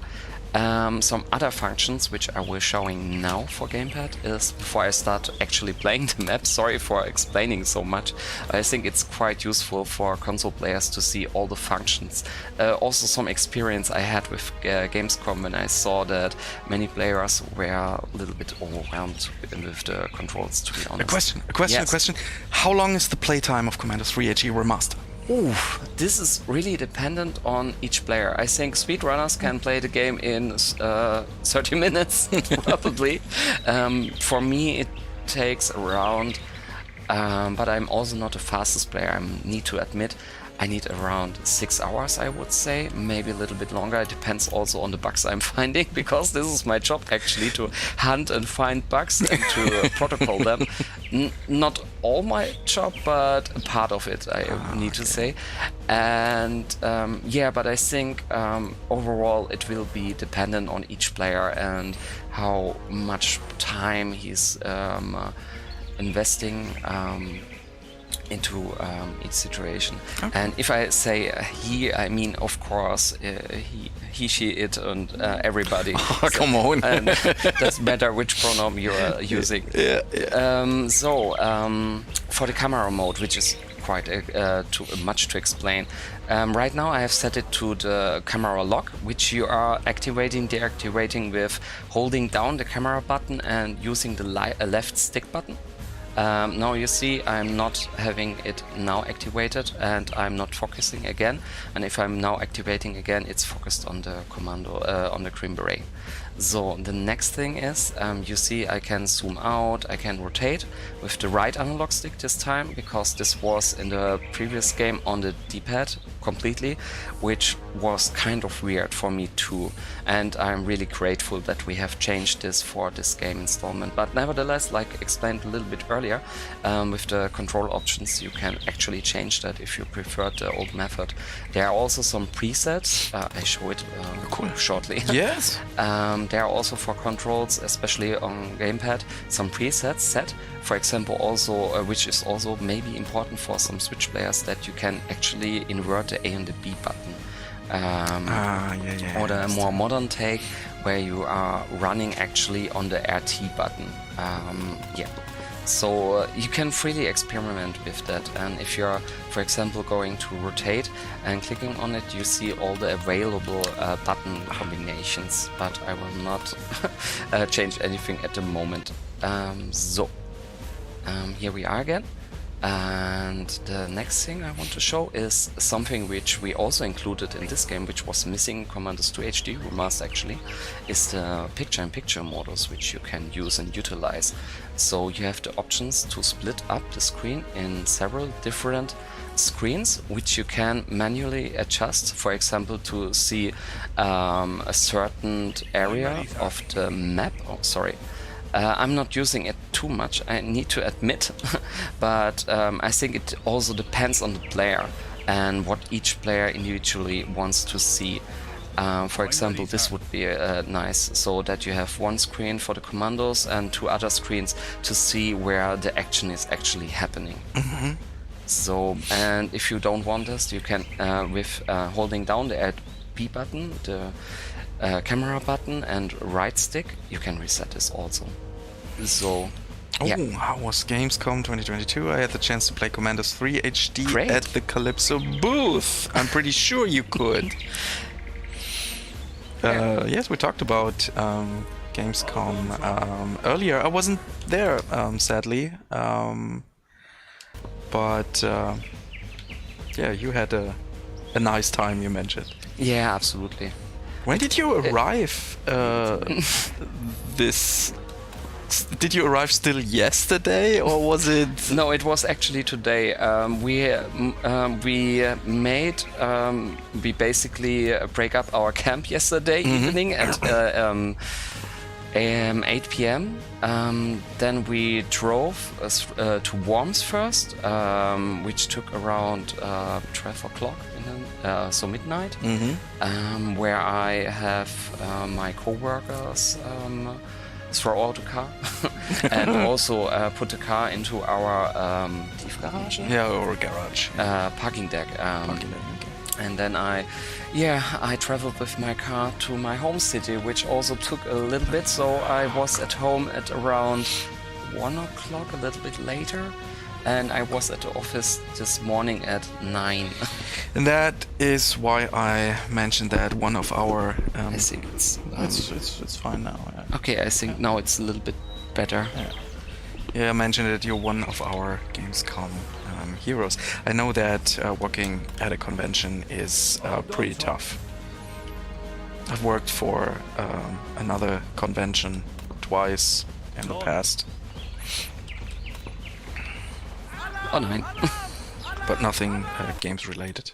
S2: Some other functions which I will showing now for Gamepad is, before I start actually playing the map, sorry for explaining so much, I think it's quite useful for console players to see all the functions. Also some experience I had with Gamescom when I saw that many players were a little bit overwhelmed with the controls, to be honest.
S1: A question.
S2: Yes.
S1: How long is the playtime of Commandos 3 HE Remaster?
S2: Ooh, this is really dependent on each player. I think speedrunners can play the game in 30 minutes, probably. For me, it takes around, but I'm also not the fastest player, I need to admit. I need around 6 hours, I would say, maybe a little bit longer. It depends also on the bugs I'm finding, because this is my job actually, to hunt and find bugs and to protocol them. Not all my job, but a part of it, I need to say. And yeah, but I think overall it will be dependent on each player and how much time he's investing into each situation. Okay. And if I say he, I mean, of course, he, she, it, and everybody.
S1: Oh, so, come on.
S2: And doesn't matter which pronoun you are using.
S1: Yeah.
S2: For the camera mode, which is quite too much to explain. Right now I have set it to the camera lock, which you are activating, deactivating with holding down the camera button and using the left stick button. Now you see I'm not having it now activated and I'm not focusing again, and if I'm now activating again, it's focused on the commando, on the Green Beret. So the next thing is, you see I can zoom out, I can rotate with the right analog stick this time, because this was in the previous game on the D-pad completely, which was kind of weird for me too. And I'm really grateful that we have changed this for this game installment. But nevertheless, like explained a little bit earlier, with the control options you can actually change that if you prefer the old method. There are also some presets, I show it shortly.
S1: Yes.
S2: There are also for controls, especially on Gamepad, some presets set. For example, also, which is also maybe important for some Switch players, that you can actually invert the A and the B button. Or the more modern take, where you are running actually on the RT button. Yeah. So you can freely experiment with that, and if you're, for example, going to rotate and clicking on it, you see all the available button combinations, but I will not change anything at the moment. Here we are again, and the next thing I want to show is something which we also included in this game, which was missing in Commandos 2 HD Remaster actually, is the picture-in-picture modus, which you can use and utilize. So you have the options to split up the screen in several different screens, which you can manually adjust, for example, to see a certain area of the map. Oh, sorry. I'm not using it too much, I need to admit, but I think it also depends on the player and what each player individually wants to see. For example, this would be nice, so that you have one screen for the commandos and two other screens to see where the action is actually happening. Mm-hmm. So, and if you don't want this, you can, with holding down the B button, the camera button and right stick, you can reset this also. So, yeah.
S1: Oh, how was Gamescom 2022? I had the chance to play Commandos 3 HD
S2: Great.
S1: at the Kalypso booth. I'm pretty sure you could. Yes, we talked about Gamescom earlier. I wasn't there, sadly. But yeah, you had a nice time, you mentioned.
S2: Yeah, absolutely.
S1: When did you arrive? Did you arrive still yesterday, or was it?
S2: No, it was actually today. We basically break up our camp yesterday evening at 8 p.m. Then we drove to Worms first, which took around 12 o'clock, so midnight, where I have my co-workers throw out the car and also put the car into our Tiefgarage?
S1: Yeah, or garage.
S2: Parking deck. And then I traveled with my car to my home city, which also took a little bit. So I was at home at around 1 o'clock, a little bit later. And I was at the office this morning at 9.
S1: And that is why I mentioned that one of our...
S2: I think
S1: it's fine now. Yeah.
S2: Okay, I think now it's a little bit better.
S1: Yeah, I mentioned that you're one of our Gamescom heroes. I know that working at a convention is pretty tough. I've worked for another convention twice in the past.
S2: Oh, nein.
S1: But nothing games related.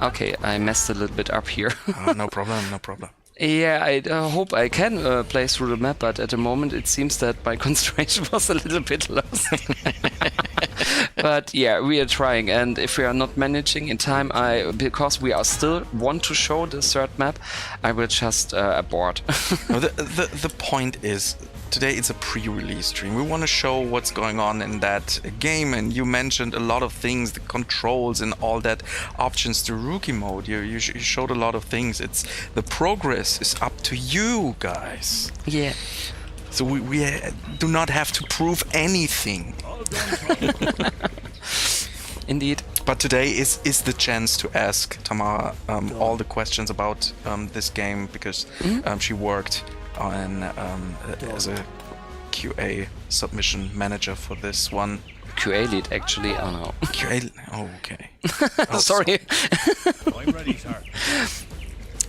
S2: Okay, I messed a little bit up here.
S1: No problem, no problem.
S2: Yeah, I hope I can play through the map, but at the moment it seems that my concentration was a little bit lost. But yeah, we are trying, and if we are not managing in time, because we are still want to show the third map, I will just abort.
S1: No, the point is, today it's a pre-release stream. We want to show what's going on in that game, and you mentioned a lot of things, the controls and all that options to rookie mode. You showed a lot of things. The progress is up to you guys.
S2: Yeah.
S1: So we do not have to prove anything.
S2: Indeed.
S1: But today is the chance to ask Tamara all the questions about this game, because she worked on as a QA submission manager for this one.
S2: QA lead, actually. Oh no.
S1: QA. Oh, okay.
S2: Sorry.
S6: I'm ready, sir.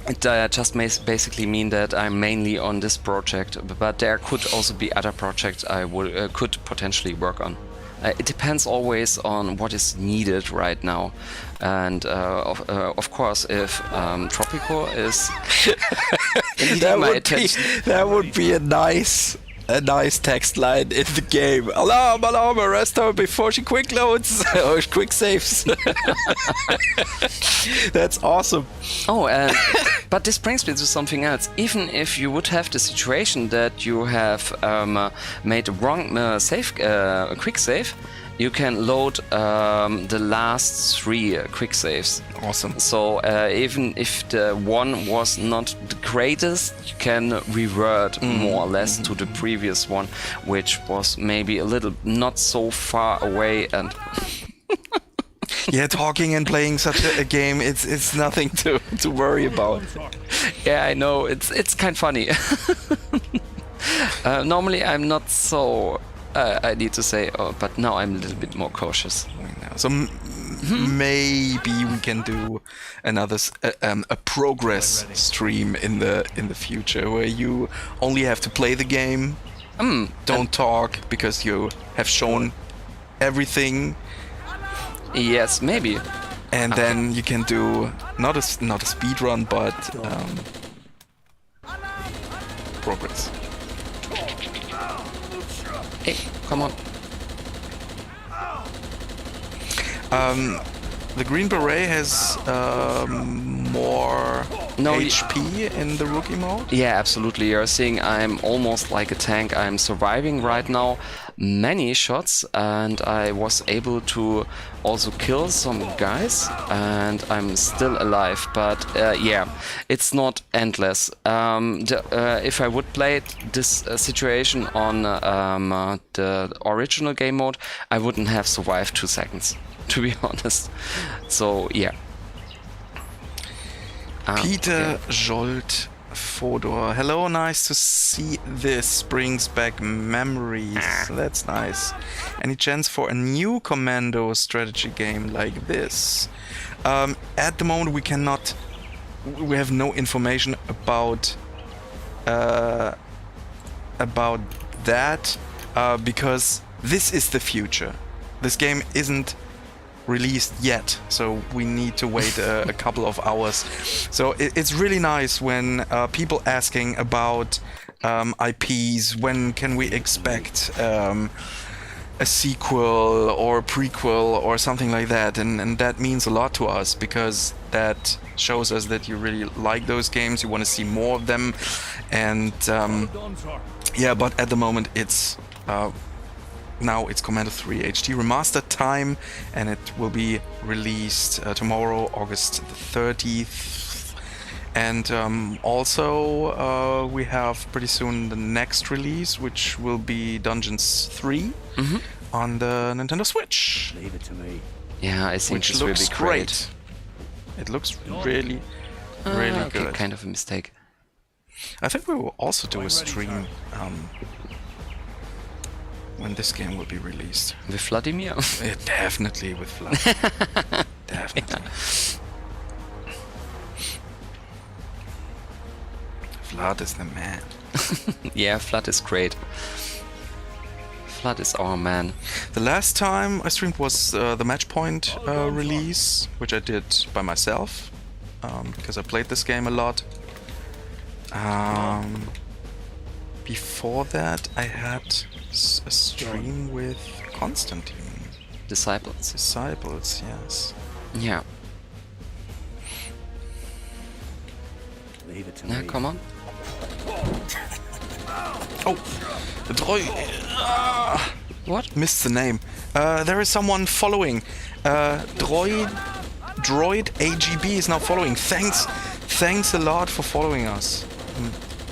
S2: It just basically mean that I'm mainly on this project, but there could also be other projects I could potentially work on. It depends always on what is needed right now, and of course, if Tropico is needing my attention,
S1: that would be a nice text line in the game. Alarm! Alarm! Arrest her before she quick loads or quick saves. That's awesome.
S2: Oh, but this brings me to something else. Even if you would have the situation that you have made a wrong quick save, you can load the last 3 quick saves.
S1: Awesome.
S2: So even if the one was not the greatest, you can revert more or less to the previous one, which was maybe a little not so far away. And
S1: yeah, talking and playing such a game, it's nothing to worry about.
S2: Yeah, I know, it's kind of funny. Normally I'm not so I need to say, but now I'm a little bit more cautious.
S1: So maybe we can do another a progress stream in the future, where you only have to play the game, don't talk, because you have shown everything.
S2: Yes, maybe.
S1: And then you can do not a speed run, but progress.
S2: Hey, come on.
S1: The Green Beret has more HP in the rookie mode?
S2: Yeah, absolutely. You're seeing I'm almost like a tank. I'm surviving right now many shots, and I was able to also kill some guys, and I'm still alive. But yeah, it's not endless. If I would play this situation on the original game mode, I wouldn't have survived 2 seconds, to be honest. So yeah.
S1: Peter Jolt Fodor. Hello, nice to see this. Brings back memories. That's nice. Any chance for a new Commando strategy game like this? At the moment, we have no information about that, because this is the future. This game isn't released yet, so we need to wait a couple of hours. So it's really nice when people asking about IPs, when can we expect a sequel or a prequel or something like that, and that means a lot to us, because that shows us that you really like those games, you want to see more of them. And yeah, but at the moment it's now it's Commandos 3 HD Remastered time, and it will be released tomorrow, August the 30th. And also we have pretty soon the next release, which will be Dungeons 3 on the Nintendo Switch.
S5: Leave it to me.
S2: Yeah, I think
S1: Which
S2: this will
S1: looks
S2: be
S1: great. It looks really, really
S2: okay,
S1: good.
S2: kind of a mistake.
S1: I think we will also do a stream when this game will be released.
S2: With Vladimir?
S1: Definitely with Vlad. Definitely. Vlad is the man.
S2: Yeah, Vlad is great. Vlad is our man.
S1: The last time I streamed was the Matchpoint release, which I did by myself, because I played this game a lot. Before that, I had a stream with Constantine.
S2: Disciples.
S1: Disciples, yes.
S2: Yeah.
S5: Leave it to
S2: Yeah,
S5: me.
S2: come on.
S1: Oh, the droid.
S2: What?
S1: Missed the name. There is someone following. Droid AGB is now following. Thanks a lot for following us.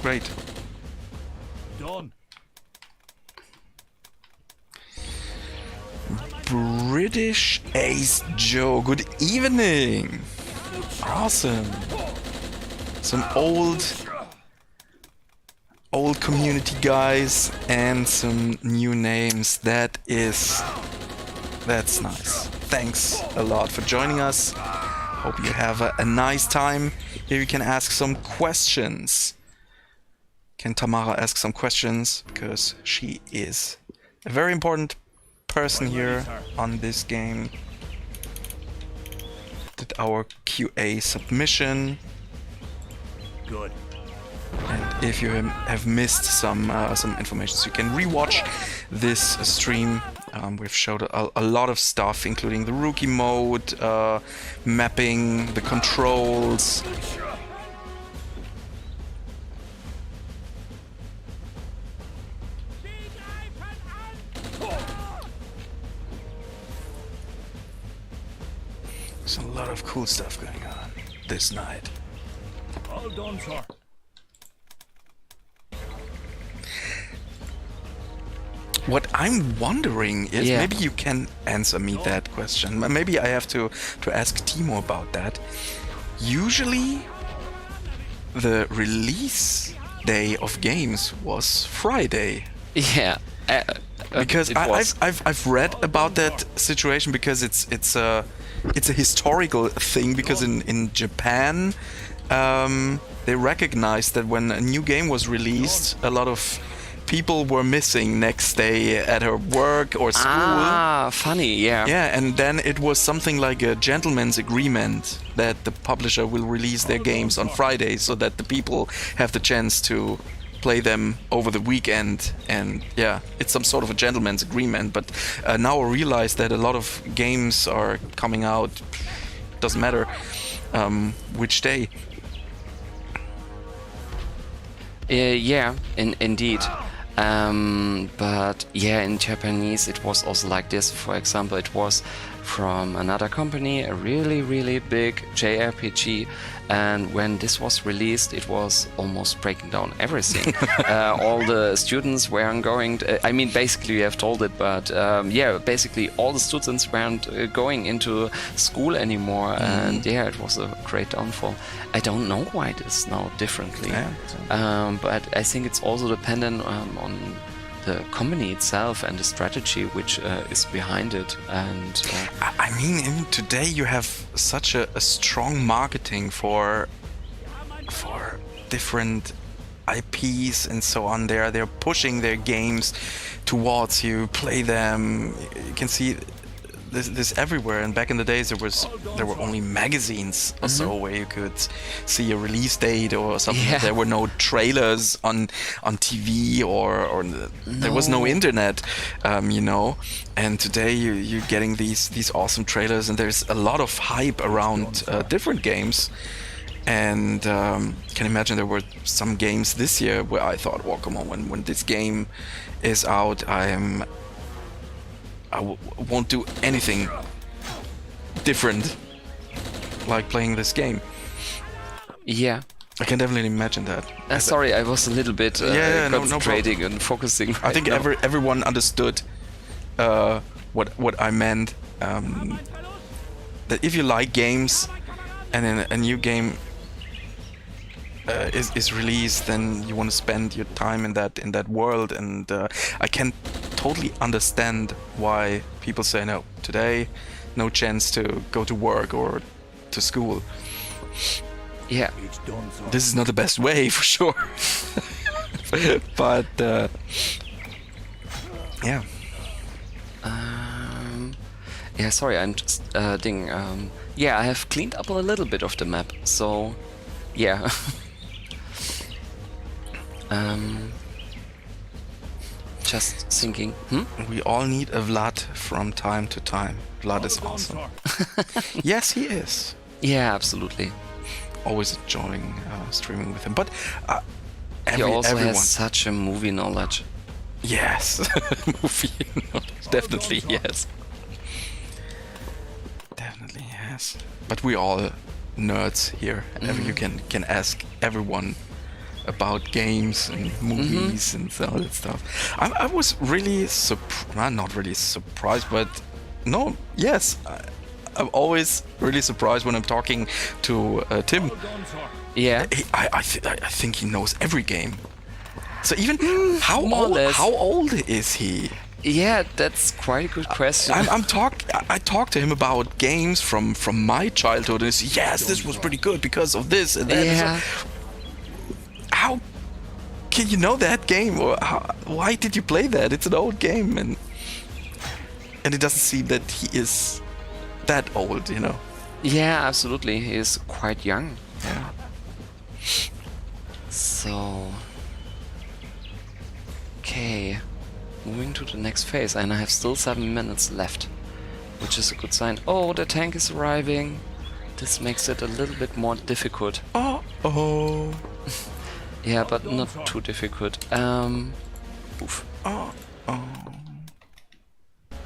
S1: Great.
S5: Done.
S1: British Ace Joe. Good evening. Awesome. Some old community guys and some new names. That's nice. Thanks a lot for joining us. Hope you have a nice time. Here you can ask some questions. Can Tamara ask some questions? Because she is a very important person here on this game. Did our QA submission.
S5: Good.
S1: And if you have missed some information, so you can rewatch this stream. We've showed a lot of stuff, including the rookie mode, mapping, the controls. There's a lot of cool stuff going on this night.
S5: All done, sir.
S1: What I'm wondering is,
S2: Yeah.
S1: maybe you can answer me that question. Maybe I have to ask Timo about that. Usually, the release day of games was Friday.
S2: Yeah.
S1: Because
S2: it was.
S1: I've read about that situation, because it's a historical thing, because in Japan they recognized that when a new game was released, a lot of people were missing next day at her work or school.
S2: Ah, funny, yeah.
S1: Yeah, and then it was something like a gentleman's agreement that the publisher will release their games on Friday, so that the people have the chance to play them over the weekend. And yeah, it's some sort of a gentleman's agreement. But now I realize that a lot of games are coming out, doesn't matter which day.
S2: Yeah, indeed. But yeah, in Japanese it was also like this. For example, it was from another company, a really big JRPG, and when this was released, it was almost breaking down everything. All the students weren't going I mean, basically you have told it, but yeah, basically all the students weren't going into school anymore, and yeah, it was a great downfall. I don't know why it is now differently, but I think it's also dependent on the company itself and the strategy which is behind it. And
S1: I mean, even today you have such a strong marketing for different IPs and so on. They're pushing their games towards you, play them. You can see this everywhere. And back in the days, there were only magazines or so where you could see a release date or something.
S2: Yeah.
S1: There were no trailers on TV or there was no internet, you know. And today you're getting these awesome trailers, and there's a lot of hype around different games. And can imagine there were some games this year where I thought, well, come on, when this game is out, won't do anything different like playing this game.
S2: Yeah.
S1: I can definitely imagine that.
S2: Sorry, I was a little bit concentrating and focusing.
S1: I think everyone understood what I meant. That if you like games and then a new game is released, then you want to spend your time in that world, and I can totally understand why people say no. Today, no chance to go to work or to school.
S2: Yeah.
S1: This is not the best way, for sure. But yeah.
S2: Yeah, sorry, I'm just yeah, I have cleaned up a little bit of the map, so yeah. Just thinking.
S1: We all need a Vlad from time to time. Vlad is awesome. Yes, he is.
S2: Yeah, absolutely.
S1: Always enjoying streaming with him. But
S2: he also
S1: everyone
S2: has such a movie knowledge.
S1: Yes, movie knowledge. Definitely yes. Definitely yes. But we all nerds here. You can ask everyone about games and movies and all that stuff. I was really not really surprised, but no, yes. I'm always really surprised when I'm talking to Tim.
S2: Yeah.
S1: I think he knows every game. So even how old is he?
S2: Yeah, that's quite a good question.
S1: I talked to him about games from my childhood, and he said, yes, this was pretty good because of this and that.
S2: Yeah.
S1: So, how can you know that game? Or why did you play that? It's an old game, and it doesn't seem that he is that old, you know.
S2: Yeah, absolutely. He is quite young.
S1: Yeah.
S2: So, okay, moving to the next phase, and I have still 7 minutes left, which is a good sign. Oh, the tank is arriving. This makes it a little bit more difficult.
S1: Oh.
S2: Yeah, but not too difficult. Oof.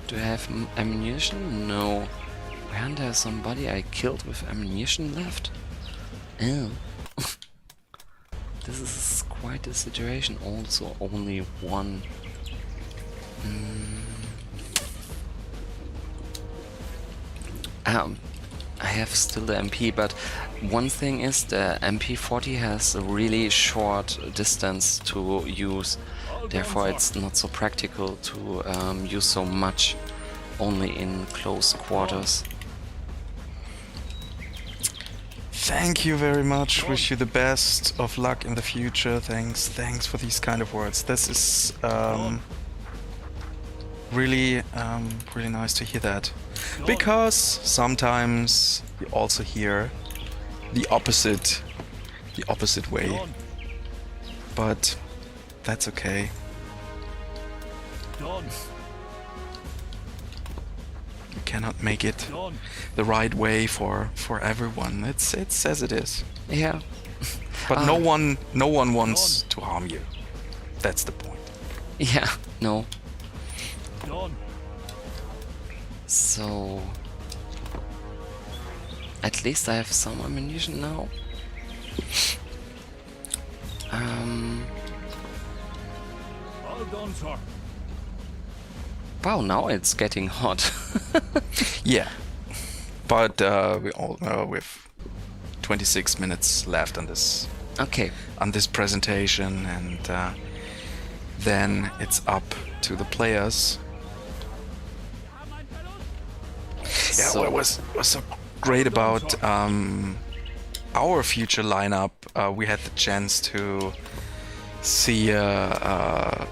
S2: Do I have ammunition? No. Weren't there somebody I killed with ammunition left? Oh. This is quite a situation. Also, only one. I have still the MP, but one thing is the MP40 has a really short distance to use. Therefore, it's not so practical to use so much only in close quarters.
S1: Thank you very much. Wish you the best of luck in the future. Thanks for these kind of words. This is really nice to hear that, because sometimes you also hear the opposite way, but that's okay. You cannot make it the right way for everyone. It's as it is.
S2: Yeah.
S1: But no one wants to harm you. That's the point.
S2: Yeah. No. So, at least I have some ammunition now. Wow, now it's getting hot.
S1: Yeah, but we all with 26 minutes left on this.
S2: Okay.
S1: On this presentation, and then it's up to the players. Yeah,
S2: So-
S1: what was so great about our future lineup? We had the chance to see
S2: Oh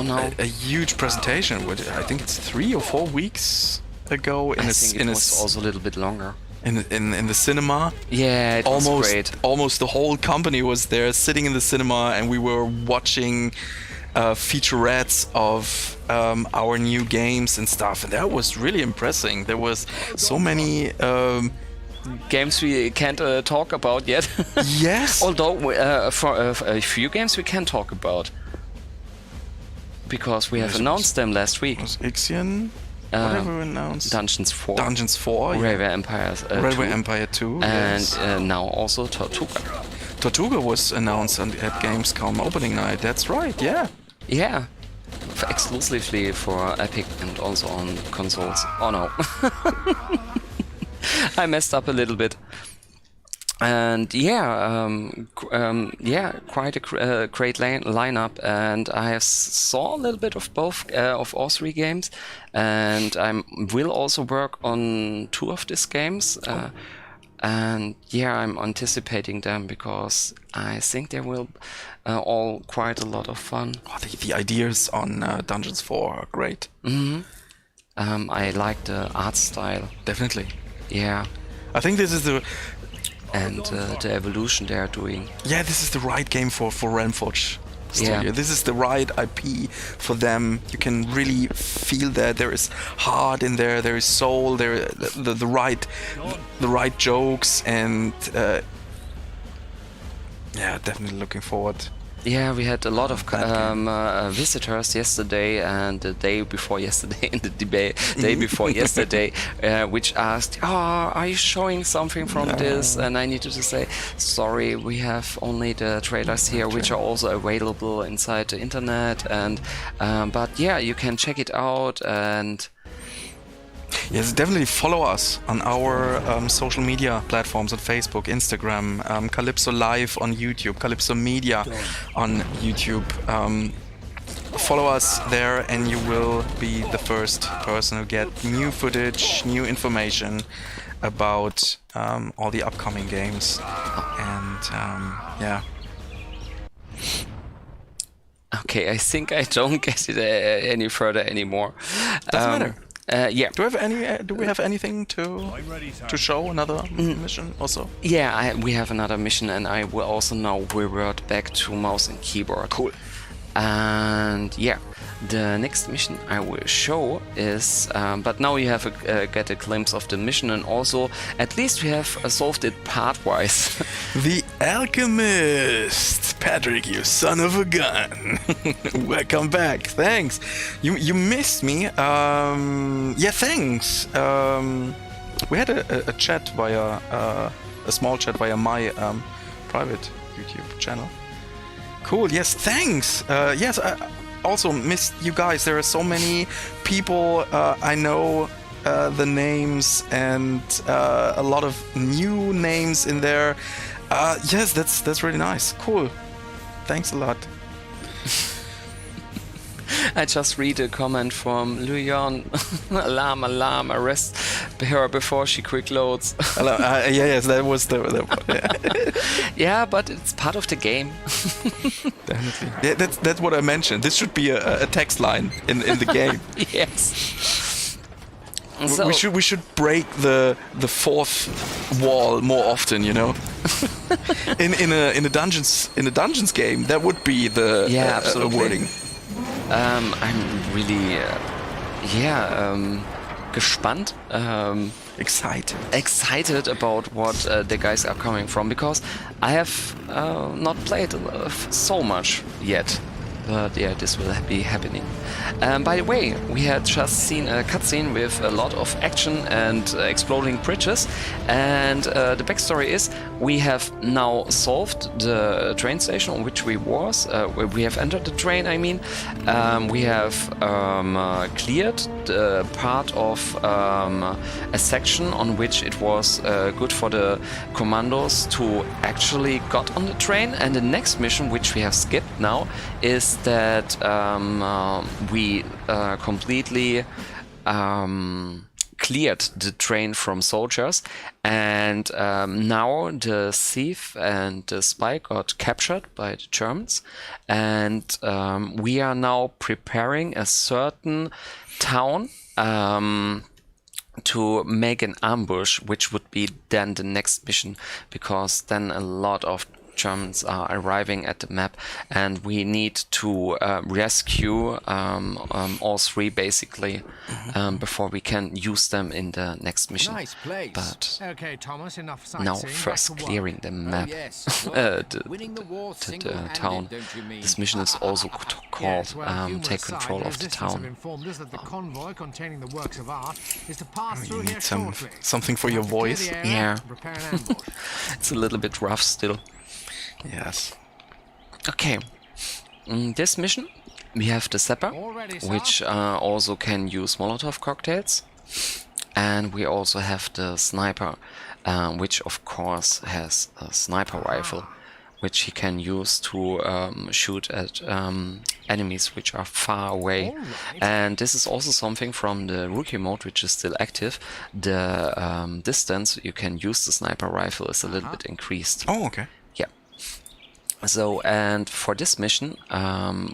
S2: no.
S1: a huge presentation. I think it's 3 or 4 weeks ago
S2: I think it was also a little bit longer.
S1: in the cinema.
S2: Yeah, it was great.
S1: Almost the whole company was there, sitting in the cinema, and we were watching featurettes of our new games and stuff, and that was really impressive. There was so many
S2: Games we can't talk about yet.
S1: yes.
S2: Although for a few games we can talk about. because we have announced them last week.
S1: Was Ixion? Whatever we announced.
S2: Dungeons 4.
S1: Dungeons 4.
S2: Railway Empire 2.
S1: Empire 2.
S2: And
S1: yes.
S2: now also Tortuga.
S1: Tortuga was announced at Gamescom opening night. That's right. Yeah.
S2: Yeah. Exclusively for Epic and also on consoles. Oh no. I messed up a little bit. And yeah, quite a great lineup, and I have saw a little bit of both of all three games, and I will also work on 2 of these games, and yeah, I'm anticipating them because I think they will all quite a lot of fun.
S1: Oh, the ideas on Dungeons 4 are great.
S2: I like the art style.
S1: Definitely.
S2: Yeah.
S1: I think this is the
S2: evolution they are doing.
S1: Yeah, this is the right game for Realmforge Studio.
S2: Yeah.
S1: This is the right IP for them. You can really feel that there is heart in there, there is soul, there the right jokes, and yeah, definitely looking forward.
S2: Yeah, we had a lot of visitors yesterday and the day before yesterday and the day before yesterday, which asked, are you showing something from this? And I needed to say, sorry, we have only the trailers here, which are also available inside the internet. And but yeah, you can check it out. And
S1: yes, definitely follow us on our social media platforms on Facebook, Instagram, Kalypso Live on YouTube, Kalypso Media on YouTube. Follow us there and you will be the first person to get new footage, new information about all the upcoming games. And yeah.
S2: Okay, I think I don't get it any further anymore.
S1: Doesn't matter.
S2: Yeah.
S1: Do we have anything to show? Another mission also?
S2: Yeah, we have another mission, and I will also now revert back to mouse and keyboard.
S1: Cool.
S2: And yeah, the next mission I will show is, but now you have get a glimpse of the mission, and also at least we have solved it part-wise.
S1: The Alchemist! Patrick, you son of a gun! Welcome back, thanks! You missed me, yeah, thanks! We had a chat via, a small chat via my private YouTube channel. Cool, yes, thanks! Yes, I also missed you guys. There are so many people I know the names, and a lot of new names in there. Yes, that's really nice. Cool. Thanks a lot.
S2: I just read a comment from Luyon. alarm, arrest her before she quick loads.
S1: Yes, that was the one. Yeah.
S2: Yeah, but it's part of the game.
S1: Definitely. Yeah, that's what I mentioned. This should be a text line in the game.
S2: Yes. So,
S1: we should break the fourth wall more often, you know. in a dungeons game, that would be the
S2: absolutely.
S1: wording.
S2: I'm really gespannt. Excited about what the guys are coming from, because I have not played so much yet. But yeah, this will be happening. By the way, we had just seen a cutscene with a lot of action and exploding bridges, and the backstory is we have now solved the train station on which we was. We have entered the train, I mean. We have cleared the part of a section on which it was good for the Commandos to actually got on the train, and the next mission, which we have skipped now, is that we completely cleared the train from soldiers, and now the thief and the spy got captured by the Germans, and we are now preparing a certain town to make an ambush, which would be then the next mission, because then a lot of Germans are arriving at the map, and we need to rescue all 3 basically before we can use them in the next mission.
S7: Nice place.
S2: But
S5: Okay, Thomas, enough
S2: now
S5: sightseeing.
S2: first
S5: Back to work.
S2: clearing the map,
S7: Yes. Winning the war
S2: the
S7: single-handed,
S2: town.
S7: don't you mean?
S2: This mission is also called
S5: Yes, well, humorous
S2: Take
S5: side,
S2: Control
S5: the
S2: of the
S5: resistance have
S2: Town.
S5: informed us that the convoy containing the works of art is to pass
S1: You
S5: through here
S1: need
S5: shortly.
S1: something for
S5: We
S1: your
S5: have to clear
S1: voice.
S5: the area
S2: Yeah.
S5: and prepare an ambush.
S2: It's a little bit rough still.
S1: Yes.
S2: Okay, this mission we have the Sapper,
S5: Already, sir.
S2: which also can use Molotov cocktails, and we also have the Sniper, which of course has a sniper rifle, which he can use to shoot at enemies which are far away.
S5: Alright.
S2: And this is also something from the rookie mode, which is still active. The distance you can use the sniper rifle is a little bit increased.
S1: Oh, okay.
S2: Yeah. So, and for this mission,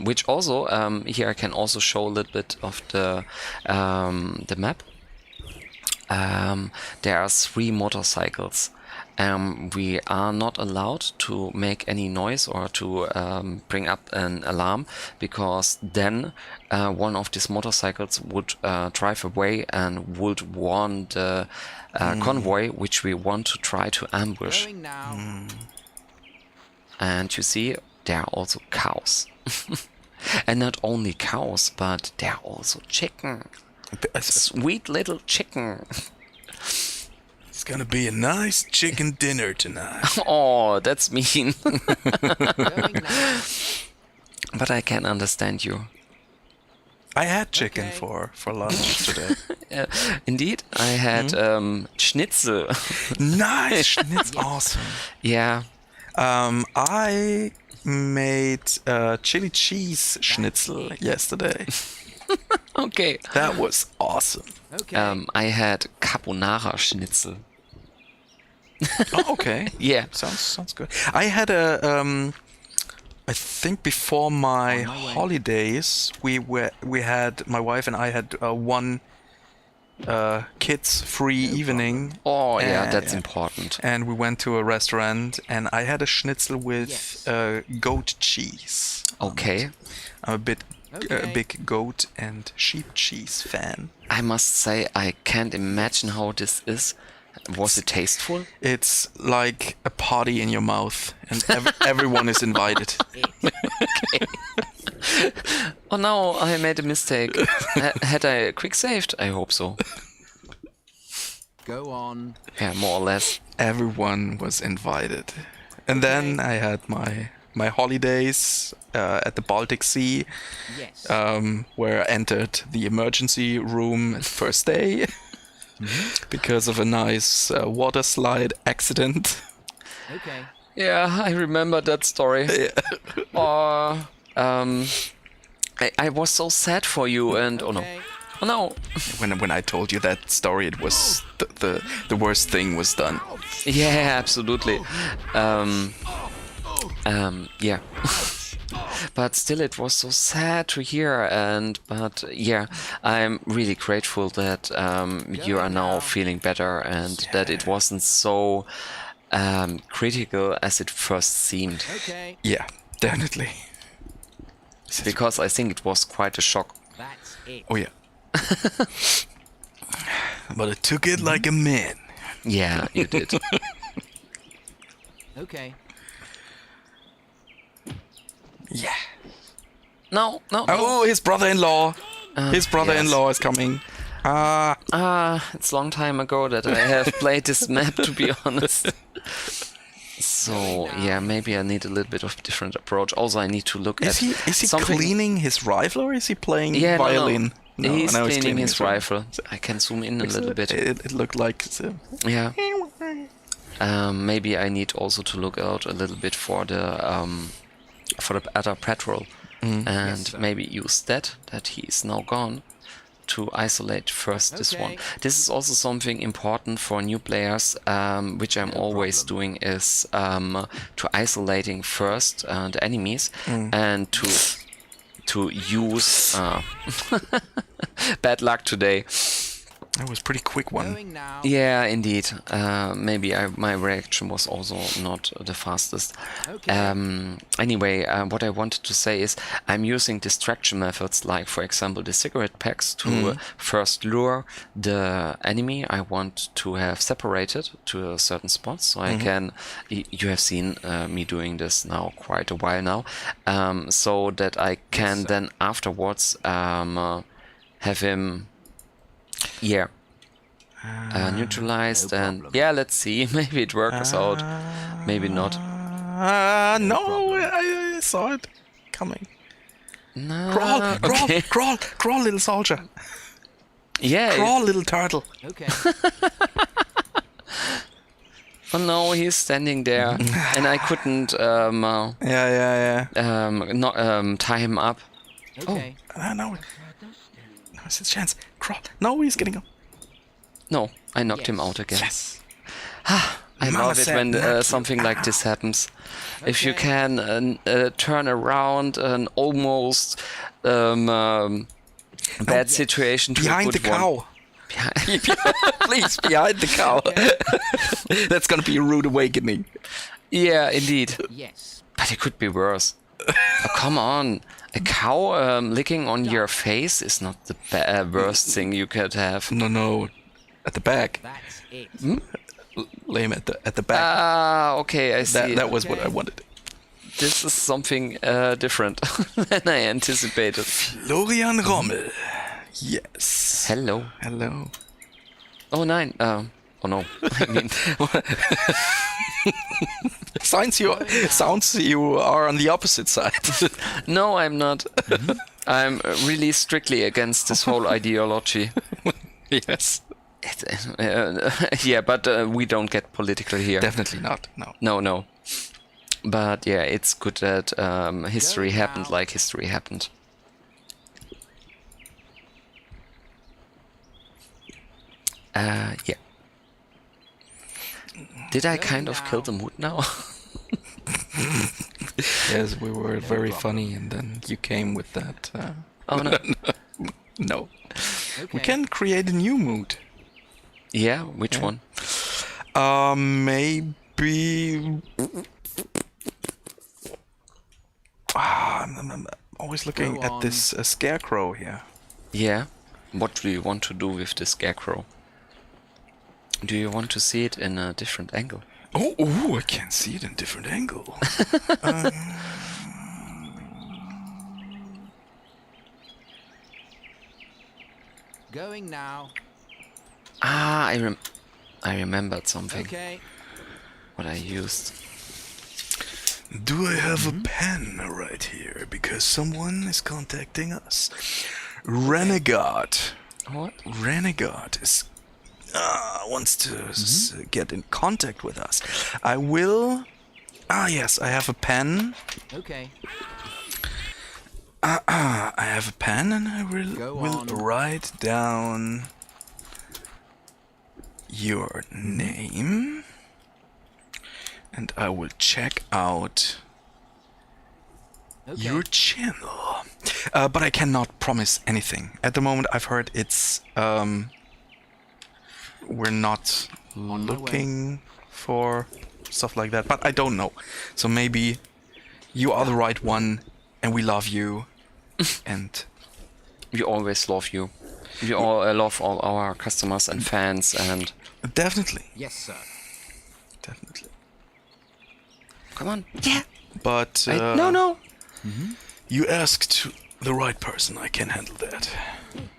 S2: which also here I can also show a little bit of the map. There are 3 motorcycles. We are not allowed to make any noise or to bring up an alarm, because then one of these motorcycles would drive away and would warn the convoy which we want to try to ambush.
S7: Going now.
S2: And you see, there are also cows. And not only cows, but there are also chicken. Sweet little chicken.
S1: It's gonna be a nice chicken dinner tonight.
S2: Oh, that's mean.
S7: Going now.
S2: But I can understand you.
S1: I had chicken
S7: Okay.
S1: for lunch today.
S2: Indeed, I had schnitzel.
S1: Nice! It's awesome.
S2: Yeah.
S1: I made chili cheese schnitzel yesterday.
S2: Okay.
S1: That was awesome.
S7: Okay.
S2: I had carbonara schnitzel.
S1: Oh, okay.
S2: Yeah.
S1: Sounds good. I had a I think before my
S7: On my way.
S1: holidays we had, my wife and I had one kids free evening.
S2: Oh, yeah, that's
S1: Yeah.
S2: important.
S1: And we went to a restaurant, and I had a schnitzel with
S7: Yes.
S1: goat cheese. on
S2: Okay.
S1: it. I'm a
S7: Okay.
S1: big goat and sheep cheese fan.
S2: I must say, I can't imagine how this is. Was it tasteful?
S1: It's like a party in your mouth, and everyone is invited.
S2: Oh no, I made a mistake. Had I quick saved? I hope so.
S7: Go on.
S2: Yeah, more or less.
S1: Everyone was invited. And then I had my holidays at the Baltic Sea,
S7: Yes.
S1: where I entered the emergency room at the first day because of a nice water slide accident.
S7: Okay.
S2: Yeah, I remember that story. Oh, I was so sad for you, and oh no,
S7: Okay.
S2: oh no.
S1: When I told you that story, it was the worst thing was done.
S2: Yeah, absolutely. Yeah. But still, it was so sad to hear, but yeah, I'm really grateful that you are now feeling better, and that it wasn't so critical as it first seemed,
S7: Okay.
S1: Yeah, definitely.
S2: because I think it was quite a shock.
S7: That's it.
S1: Oh yeah. But I took it like a man.
S2: Yeah, you did.
S7: Okay.
S1: Yeah.
S2: No.
S1: Oh, his brother-in-law. His brother-in-law is coming.
S2: It's a long time ago that I have played this map, to be honest. So yeah, maybe I need a little bit of different approach. Also, I need to look
S1: Is
S2: at
S1: he
S2: something.
S1: cleaning his rifle, or is he playing
S2: Yeah,
S1: violin?
S2: No. He's
S1: now
S2: cleaning his
S1: rifle.
S2: rifle. I can zoom in a little bit.
S1: It looked like
S2: Yeah. Maybe I need also to look out a little bit for the other patrol, and maybe use that he is now gone, to isolate first this one.
S7: Okay.
S2: This is also something important for new players, which I'm always doing, is to isolating first the enemies, and to use bad luck today.
S1: That was a pretty quick one.
S7: Going now.
S2: Yeah, indeed. Maybe my reaction was also not the fastest.
S7: Okay.
S2: Anyway, what I wanted to say is I'm using distraction methods, like, for example, the cigarette packs to first lure the enemy I want to have separated to a certain spot. So I can, you have seen me doing this now quite a while now, so that I can then afterwards have him neutralized,
S7: no
S2: and
S7: problem.
S2: yeah, let's see. Maybe it works out, maybe not.
S1: No, I saw it coming.
S2: No,
S1: Crawl,
S2: okay.
S1: crawl, little soldier.
S2: Yeah.
S1: Crawl, little turtle.
S7: Okay.
S2: Oh no, he's standing there, and I couldn't
S1: Yeah.
S2: tie him up.
S7: Okay.
S1: No, it's his chance. Crawl. No, he's getting up.
S2: No, I knocked him
S7: Yes.
S2: out again.
S1: Yes.
S2: I
S1: Mama
S2: love it
S1: said
S2: when
S1: knock you
S2: something like this happens. If you
S7: Okay.
S2: can turn around an almost bad situation to a
S1: Behind the
S2: good one.
S1: cow. Please, behind the cow. That's gonna be a rude awakening.
S2: Yeah, indeed.
S7: Yes.
S2: But it could be worse. Oh, come on. A cow licking on your face is not the worst thing you could have.
S1: No. At the back.
S7: That's it.
S1: Lame at the back.
S2: Ah, okay, I see.
S1: that was what I wanted.
S2: This is something different than I anticipated.
S1: Florian Rommel. Yes.
S2: Hello.
S1: Hello.
S2: Oh, nine. Oh no. I mean,
S1: Sounds you are on the opposite side.
S2: no, I'm not. I'm really strictly against this whole ideology.
S1: Yes.
S2: Yeah, but we don't get political here.
S1: Definitely not. No.
S2: No. But yeah, it's good that history
S7: Going
S2: happened
S7: now.
S2: like history happened. Yeah. Did I kind of kill the mood now?
S1: Yes, we were very funny, and then you came with that.
S2: Oh no.
S1: No.
S7: Okay.
S1: We can create a new mood.
S2: Yeah, which one?
S1: Maybe. I'm always looking
S7: Go
S1: at
S7: on.
S1: this scarecrow here.
S2: Yeah. What do you want to do with the scarecrow? Do you want to see it in a different angle?
S1: Oh, I can see it in a different angle.
S7: Going now.
S2: Ah, I remembered something.
S7: Okay.
S2: What I used.
S1: Do I have a pen right here? Because someone is contacting us. Renegade.
S2: What?
S1: Renegade is wants to get in contact with us. I will. Yes, I have a pen.
S7: Okay.
S1: I have a pen, and I
S7: Go
S1: will
S7: on.
S1: write down your name, and I will check out
S7: Okay.
S1: your channel. But I cannot promise anything. At the moment, I've heard it's we're not
S7: my way.
S1: looking for stuff like that, but I don't know. So maybe you are the right one, and we love you, and
S2: We always love you. We all love all our customers and fans, and
S1: definitely,
S7: Yes, sir.
S1: definitely.
S2: come on. Yeah.
S1: But
S2: No.
S1: you asked the right person. I can handle that.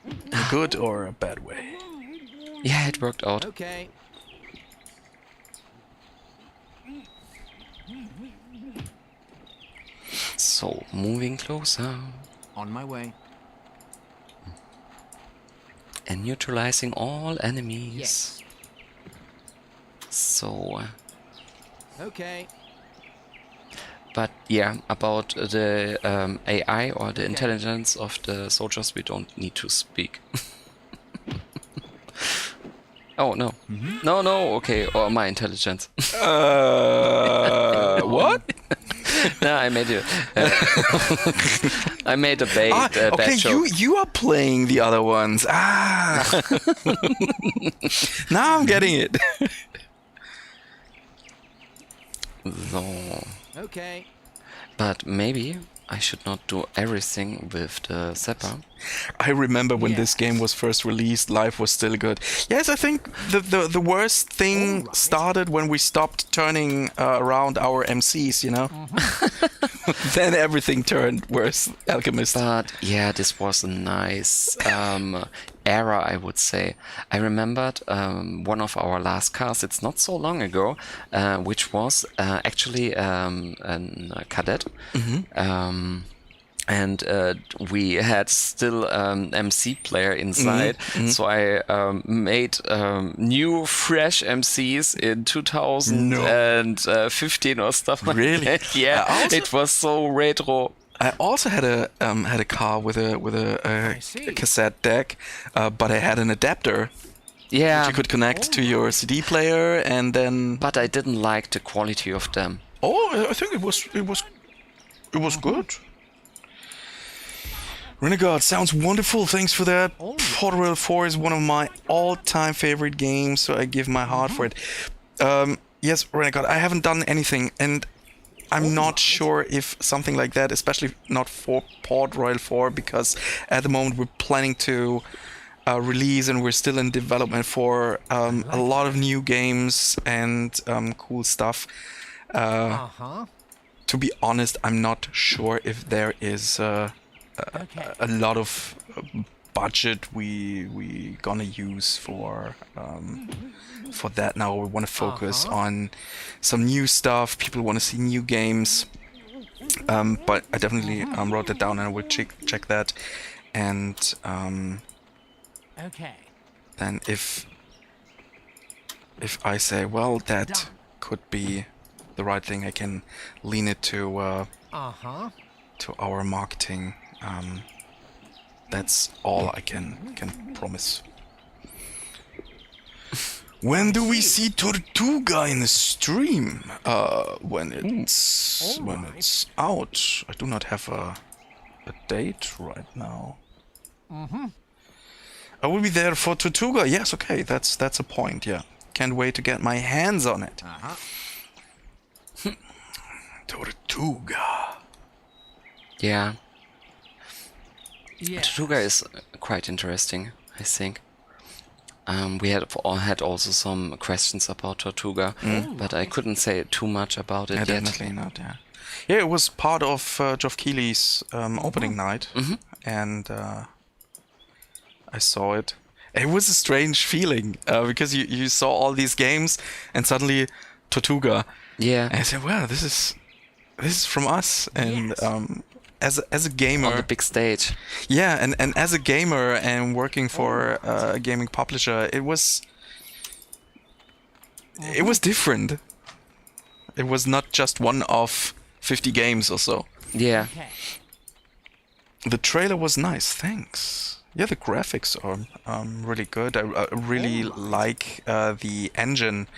S1: In a good or a bad way.
S2: Yeah, it worked out.
S7: Okay.
S2: So, moving closer
S7: On my way.
S2: and neutralizing all enemies.
S7: Yes.
S2: So,
S7: Okay.
S2: but yeah, about the AI or the intelligence of the soldiers, we don't need to speak. Oh, no. No, okay, or my intelligence.
S1: What?
S2: No, I made a. I made a bad
S1: okay,
S2: joke.
S1: you are playing the other ones. Now I'm getting it.
S2: So,
S7: Okay.
S2: but maybe I should not do everything with the Zapper.
S1: I remember when this game was first released, life was still good. Yes, I think the worst thing started when we stopped turning around our MCs, you know? Then everything turned worse, Alchemist.
S2: But yeah, this was a nice era, I would say. I remembered one of our last casts, it's not so long ago, which was actually a cadet. And we had still MC player inside, so I made new fresh MCs in 2015 or stuff like
S1: Really?
S2: that. Yeah, it was so retro.
S1: I also had a car with a cassette deck, but I had an adapter
S2: Yeah,
S1: which you could connect to your CD player, and then.
S2: but I didn't like the quality of them.
S1: Oh, I think it was good. Renegade sounds wonderful. Thanks for that. Royale 4 is one of my all-time favorite games, so I give my heart for it. Yes, Renegade, I haven't done anything, and I'm not sure if something like that, especially not for Royale 4, because at the moment we're planning to release, and we're still in development for a lot of new games and cool stuff. To be honest, I'm not sure if there is a lot of budget we gonna use for that. Now we want to focus on some new stuff. People want to see new games, but I definitely wrote that down, and I will check that. And then if I say, well, that could be the right thing, I can lean it to our marketing. That's all I can promise. When do we see Tortuga in the stream? When it's out. I do not have a date right now. I will be there for Tortuga. Yes, okay, that's a point. Yeah, can't wait to get my hands on it. Tortuga.
S2: Yeah. Tortuga is quite interesting, I think. We had also some questions about Tortuga, but I couldn't say too much about it yet.
S1: Definitely not, yeah. Yeah, it was part of Geoff Keighley's opening night, and I saw it. It was a strange feeling, because you saw all these games, and suddenly Tortuga.
S2: Yeah.
S1: And I said, well, this is from us, and as a gamer
S2: on the big stage.
S1: Yeah, and as a gamer and working for a gaming publisher, it was different. It was not just one of 50 games or so.
S2: Yeah.
S1: The trailer was nice, thanks. Yeah, the graphics are really good. I really like the engine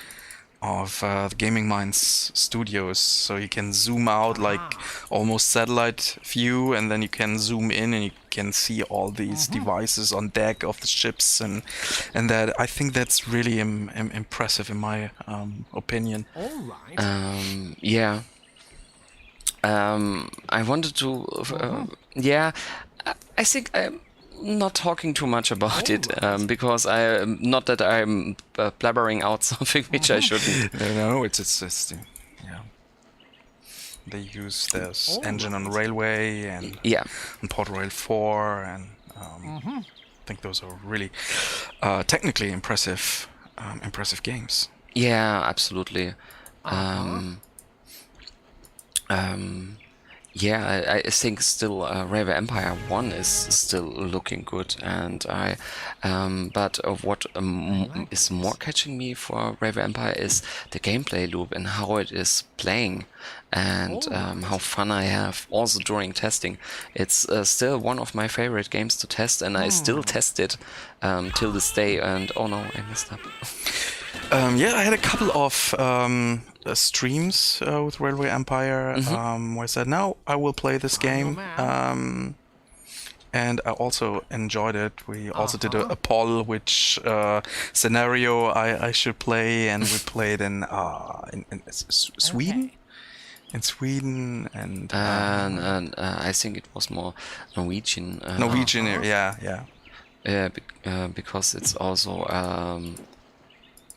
S1: of the Gaming Minds studios, so you can zoom out like almost satellite view, and then you can zoom in and you can see all these devices on deck of the ships, and that I think that's really impressive in my opinion. Yeah.
S2: I wanted to I think I'm not talking too much about it, because not that I'm blabbering out something which I shouldn't.
S1: No, it's yeah. They use this engine on Railway and on Port Royale 4, and I think those are really technically impressive games.
S2: Yeah, absolutely. Yeah, I think still Rave Empire 1 is still looking good, and but what is more catching me for Rave Empire is the gameplay loop and how it is playing, and how fun I have also during testing. It's still one of my favorite games to test, and I still test it till this day, and oh no, I messed up.
S1: Yeah, I had a couple of streams with Railway Empire. Where I said, "Now I will play this game," and I also enjoyed it. We also did a poll which scenario I should play, and we played in Sweden. In Sweden and
S2: I think it was more Norwegian.
S1: Norwegian, yeah.
S2: Because it's also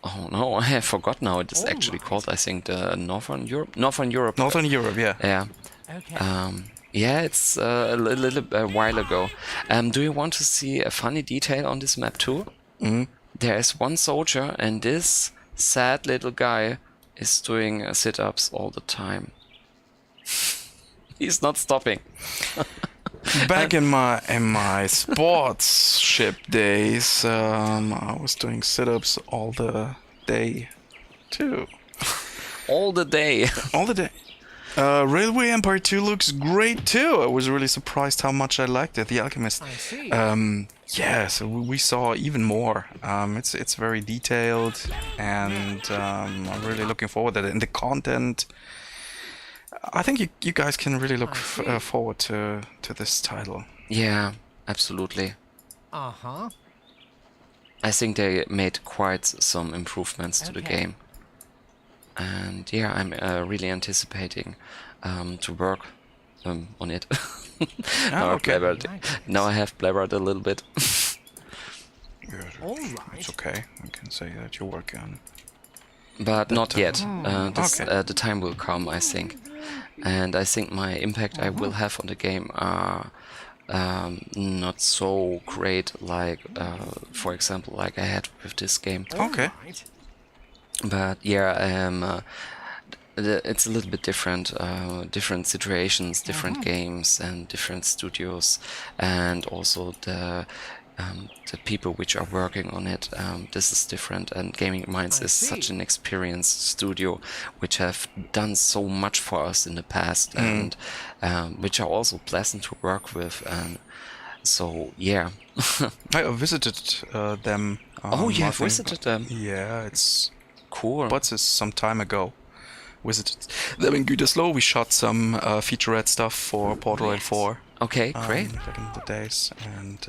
S2: oh no, I have forgotten how it is actually called. I think the Northern Europe.
S1: Northern Europe, yeah.
S2: Yeah.
S7: Okay.
S2: Yeah, it's a little while ago. Do you want to see a funny detail on this map too? There is one soldier, and this sad little guy is doing sit-ups all the time. He's not stopping.
S1: Back in my sports ship days, I was doing sit-ups all the day too.
S2: All the day.
S1: All the day. Railway Empire 2 looks great too. I was really surprised how much I liked it. The Alchemist.
S7: I see.
S1: Yeah, so we saw even more. It's very detailed, and I'm really looking forward to it. And the content, I think you guys can really look forward to this title.
S2: Yeah, absolutely.
S7: Uh-huh.
S2: I think they made quite some improvements to the game. And yeah, I'm really anticipating to work on it. Now I have blabbered a little bit.
S7: All right.
S1: It's okay. I can say that you're working on.
S2: But not yet. The time will come, I think. And I think my impact I will have on the game are not so great, like, for example, like I had with this game.
S1: Okay.
S7: Right.
S2: But yeah, it's a little bit different. Different situations, different games, and different studios, and also the people which are working on it. This is different, and Gaming Minds is such an experienced studio which have done so much for us in the past, and which are also pleasant to work with. And so yeah.
S1: I visited them.
S2: Oh, you have
S1: I think-
S2: visited them?
S1: Yeah, it's
S2: Cool.
S1: but it's some time ago. Visited them in Gütersloh. We shot some featurette stuff for Port Royale 4.
S2: Okay, great.
S1: Back in the days, and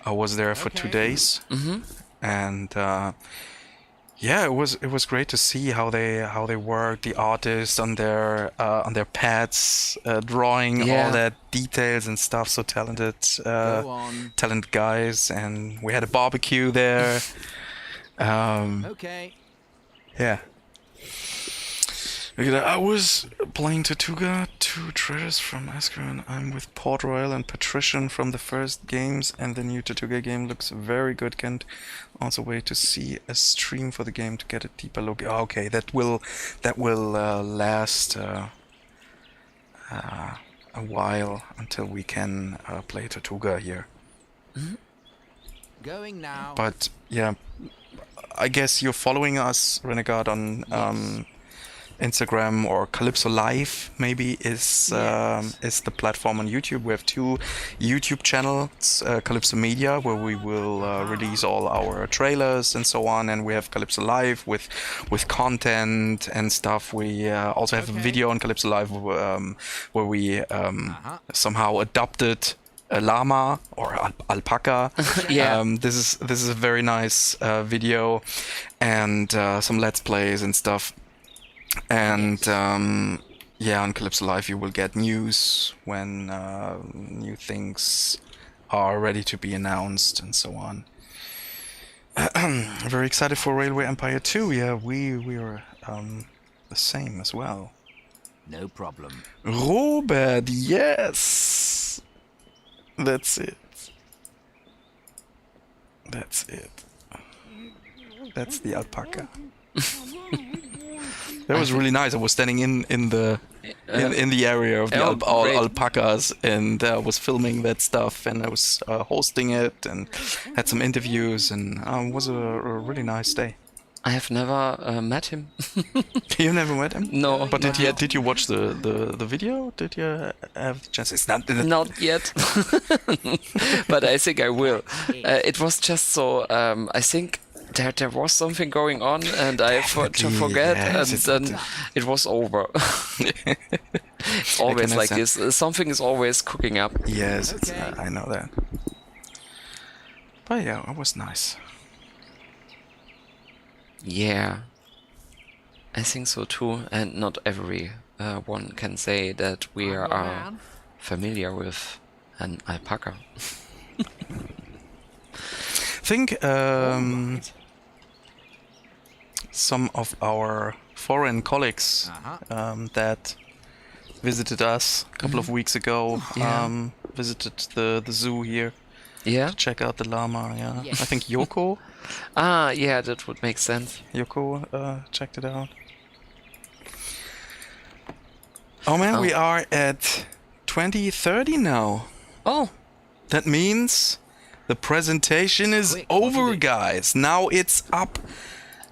S1: I was there for 2 days. And yeah, it was great to see how they work. The artists on their pads, drawing all that details and stuff. So talented,
S7: Go on.
S1: talented guys, and we had a barbecue there.
S7: Okay.
S1: Yeah. Look at that. I was playing Tortuga, 2 traders from Ascron. I'm with Port Royale and Patrician from the first games, and the new Tortuga game looks very good. Can't also wait to see a stream for the game to get a deeper look. Okay, that will last a while until we can play Tortuga here.
S7: Going now.
S1: But yeah, I guess you're following us, Renegade, on Instagram, or Kalypso Live maybe is the platform on YouTube. We have 2 YouTube channels, Kalypso Media, where we will release all our trailers and so on, and we have Kalypso Live with content and stuff. We also have a video on Kalypso Live where we somehow adopted a llama or alpaca. This is a very nice video, and some let's plays and stuff. And yeah, on Kalypso Live you will get news when new things are ready to be announced and so on. Very excited for Railway Empire 2. Yeah, we were the same as well.
S4: No problem.
S1: Robert, yes! That's it. That's it. That's the alpaca. That was really nice. I was standing in the area of the alpacas, and was filming that stuff, and I was hosting it and had some interviews, and it was a really nice day.
S2: I have never met him.
S1: You never met him?
S2: No.
S1: But did you watch the video? Did you have the chance? It's not
S2: yet. But I think I will. It was just so. I think there was something going on, and I to forget,
S1: yes,
S2: and then it was over. It's always like this. Something is always cooking up.
S1: Yes, it's, I know that. But yeah, it was nice.
S2: Yeah, I think so too. And not every one can say that we are familiar with an alpaca.
S1: I think some of our foreign colleagues that visited us a couple of weeks ago visited the zoo here
S2: Yeah?
S1: to check out the llama. Yeah, I think Yoko.
S2: Yeah, that would make sense.
S1: Yoko checked it out. Oh man, we are at 2030 now.
S2: Oh,
S1: That means the presentation is over, guys. Now it's up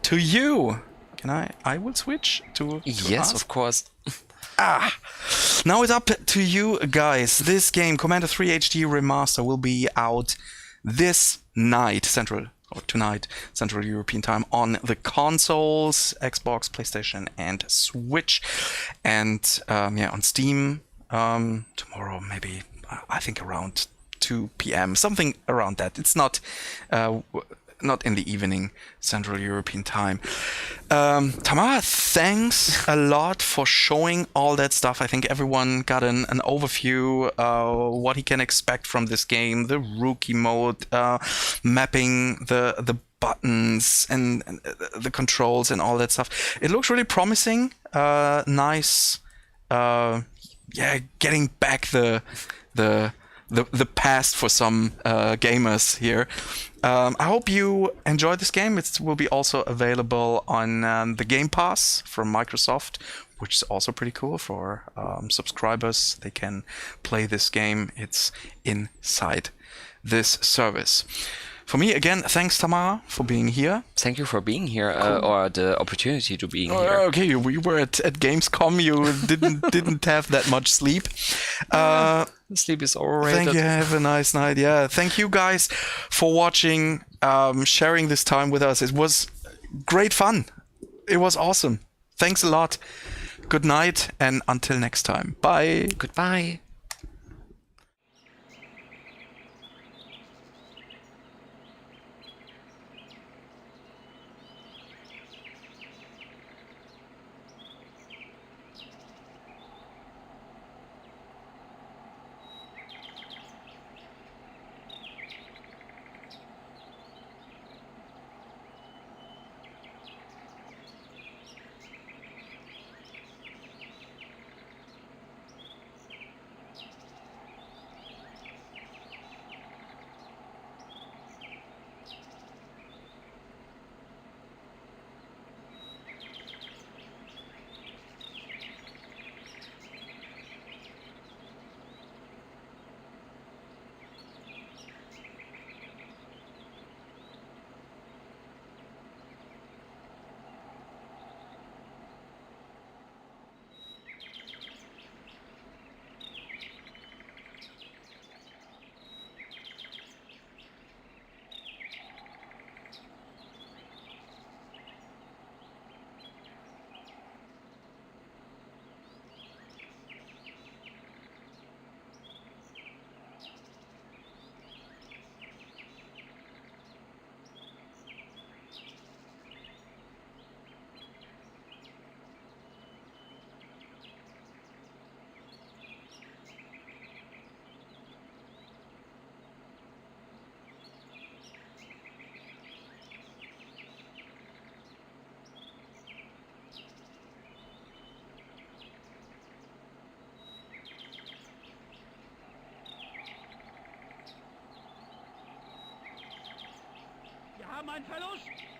S1: to you. Can I will switch to
S2: yes,
S1: us?
S2: of course.
S1: Now it's up to you guys. This game, Commander 3 HD Remaster, will be out this night, tonight, Central European time, on the consoles, Xbox, PlayStation, and Switch. And on Steam tomorrow, maybe, I think around 2 p.m., something around that. It's not in the evening, Central European time. Tamara, thanks a lot for showing all that stuff. I think everyone got an overview what he can expect from this game, the rookie mode, mapping the buttons and the controls and all that stuff. It looks really promising. Nice. Getting back the past for some gamers here. I hope you enjoyed this game. It will be also available on the Game Pass from Microsoft, which is also pretty cool for subscribers. They can play this game. It's inside this service. For me, again, thanks, Tamara, for being here.
S2: Thank you for being here, or the opportunity to being here.
S1: Okay, we were at Gamescom. You didn't have that much sleep.
S2: Sleep is overrated.
S1: Thank you. Have a nice night. Yeah. Thank you guys for watching, sharing this time with us. It was great fun. It was awesome. Thanks a lot. Good night, and until next time. Bye.
S2: Goodbye.
S8: Wir haben einen Verlust!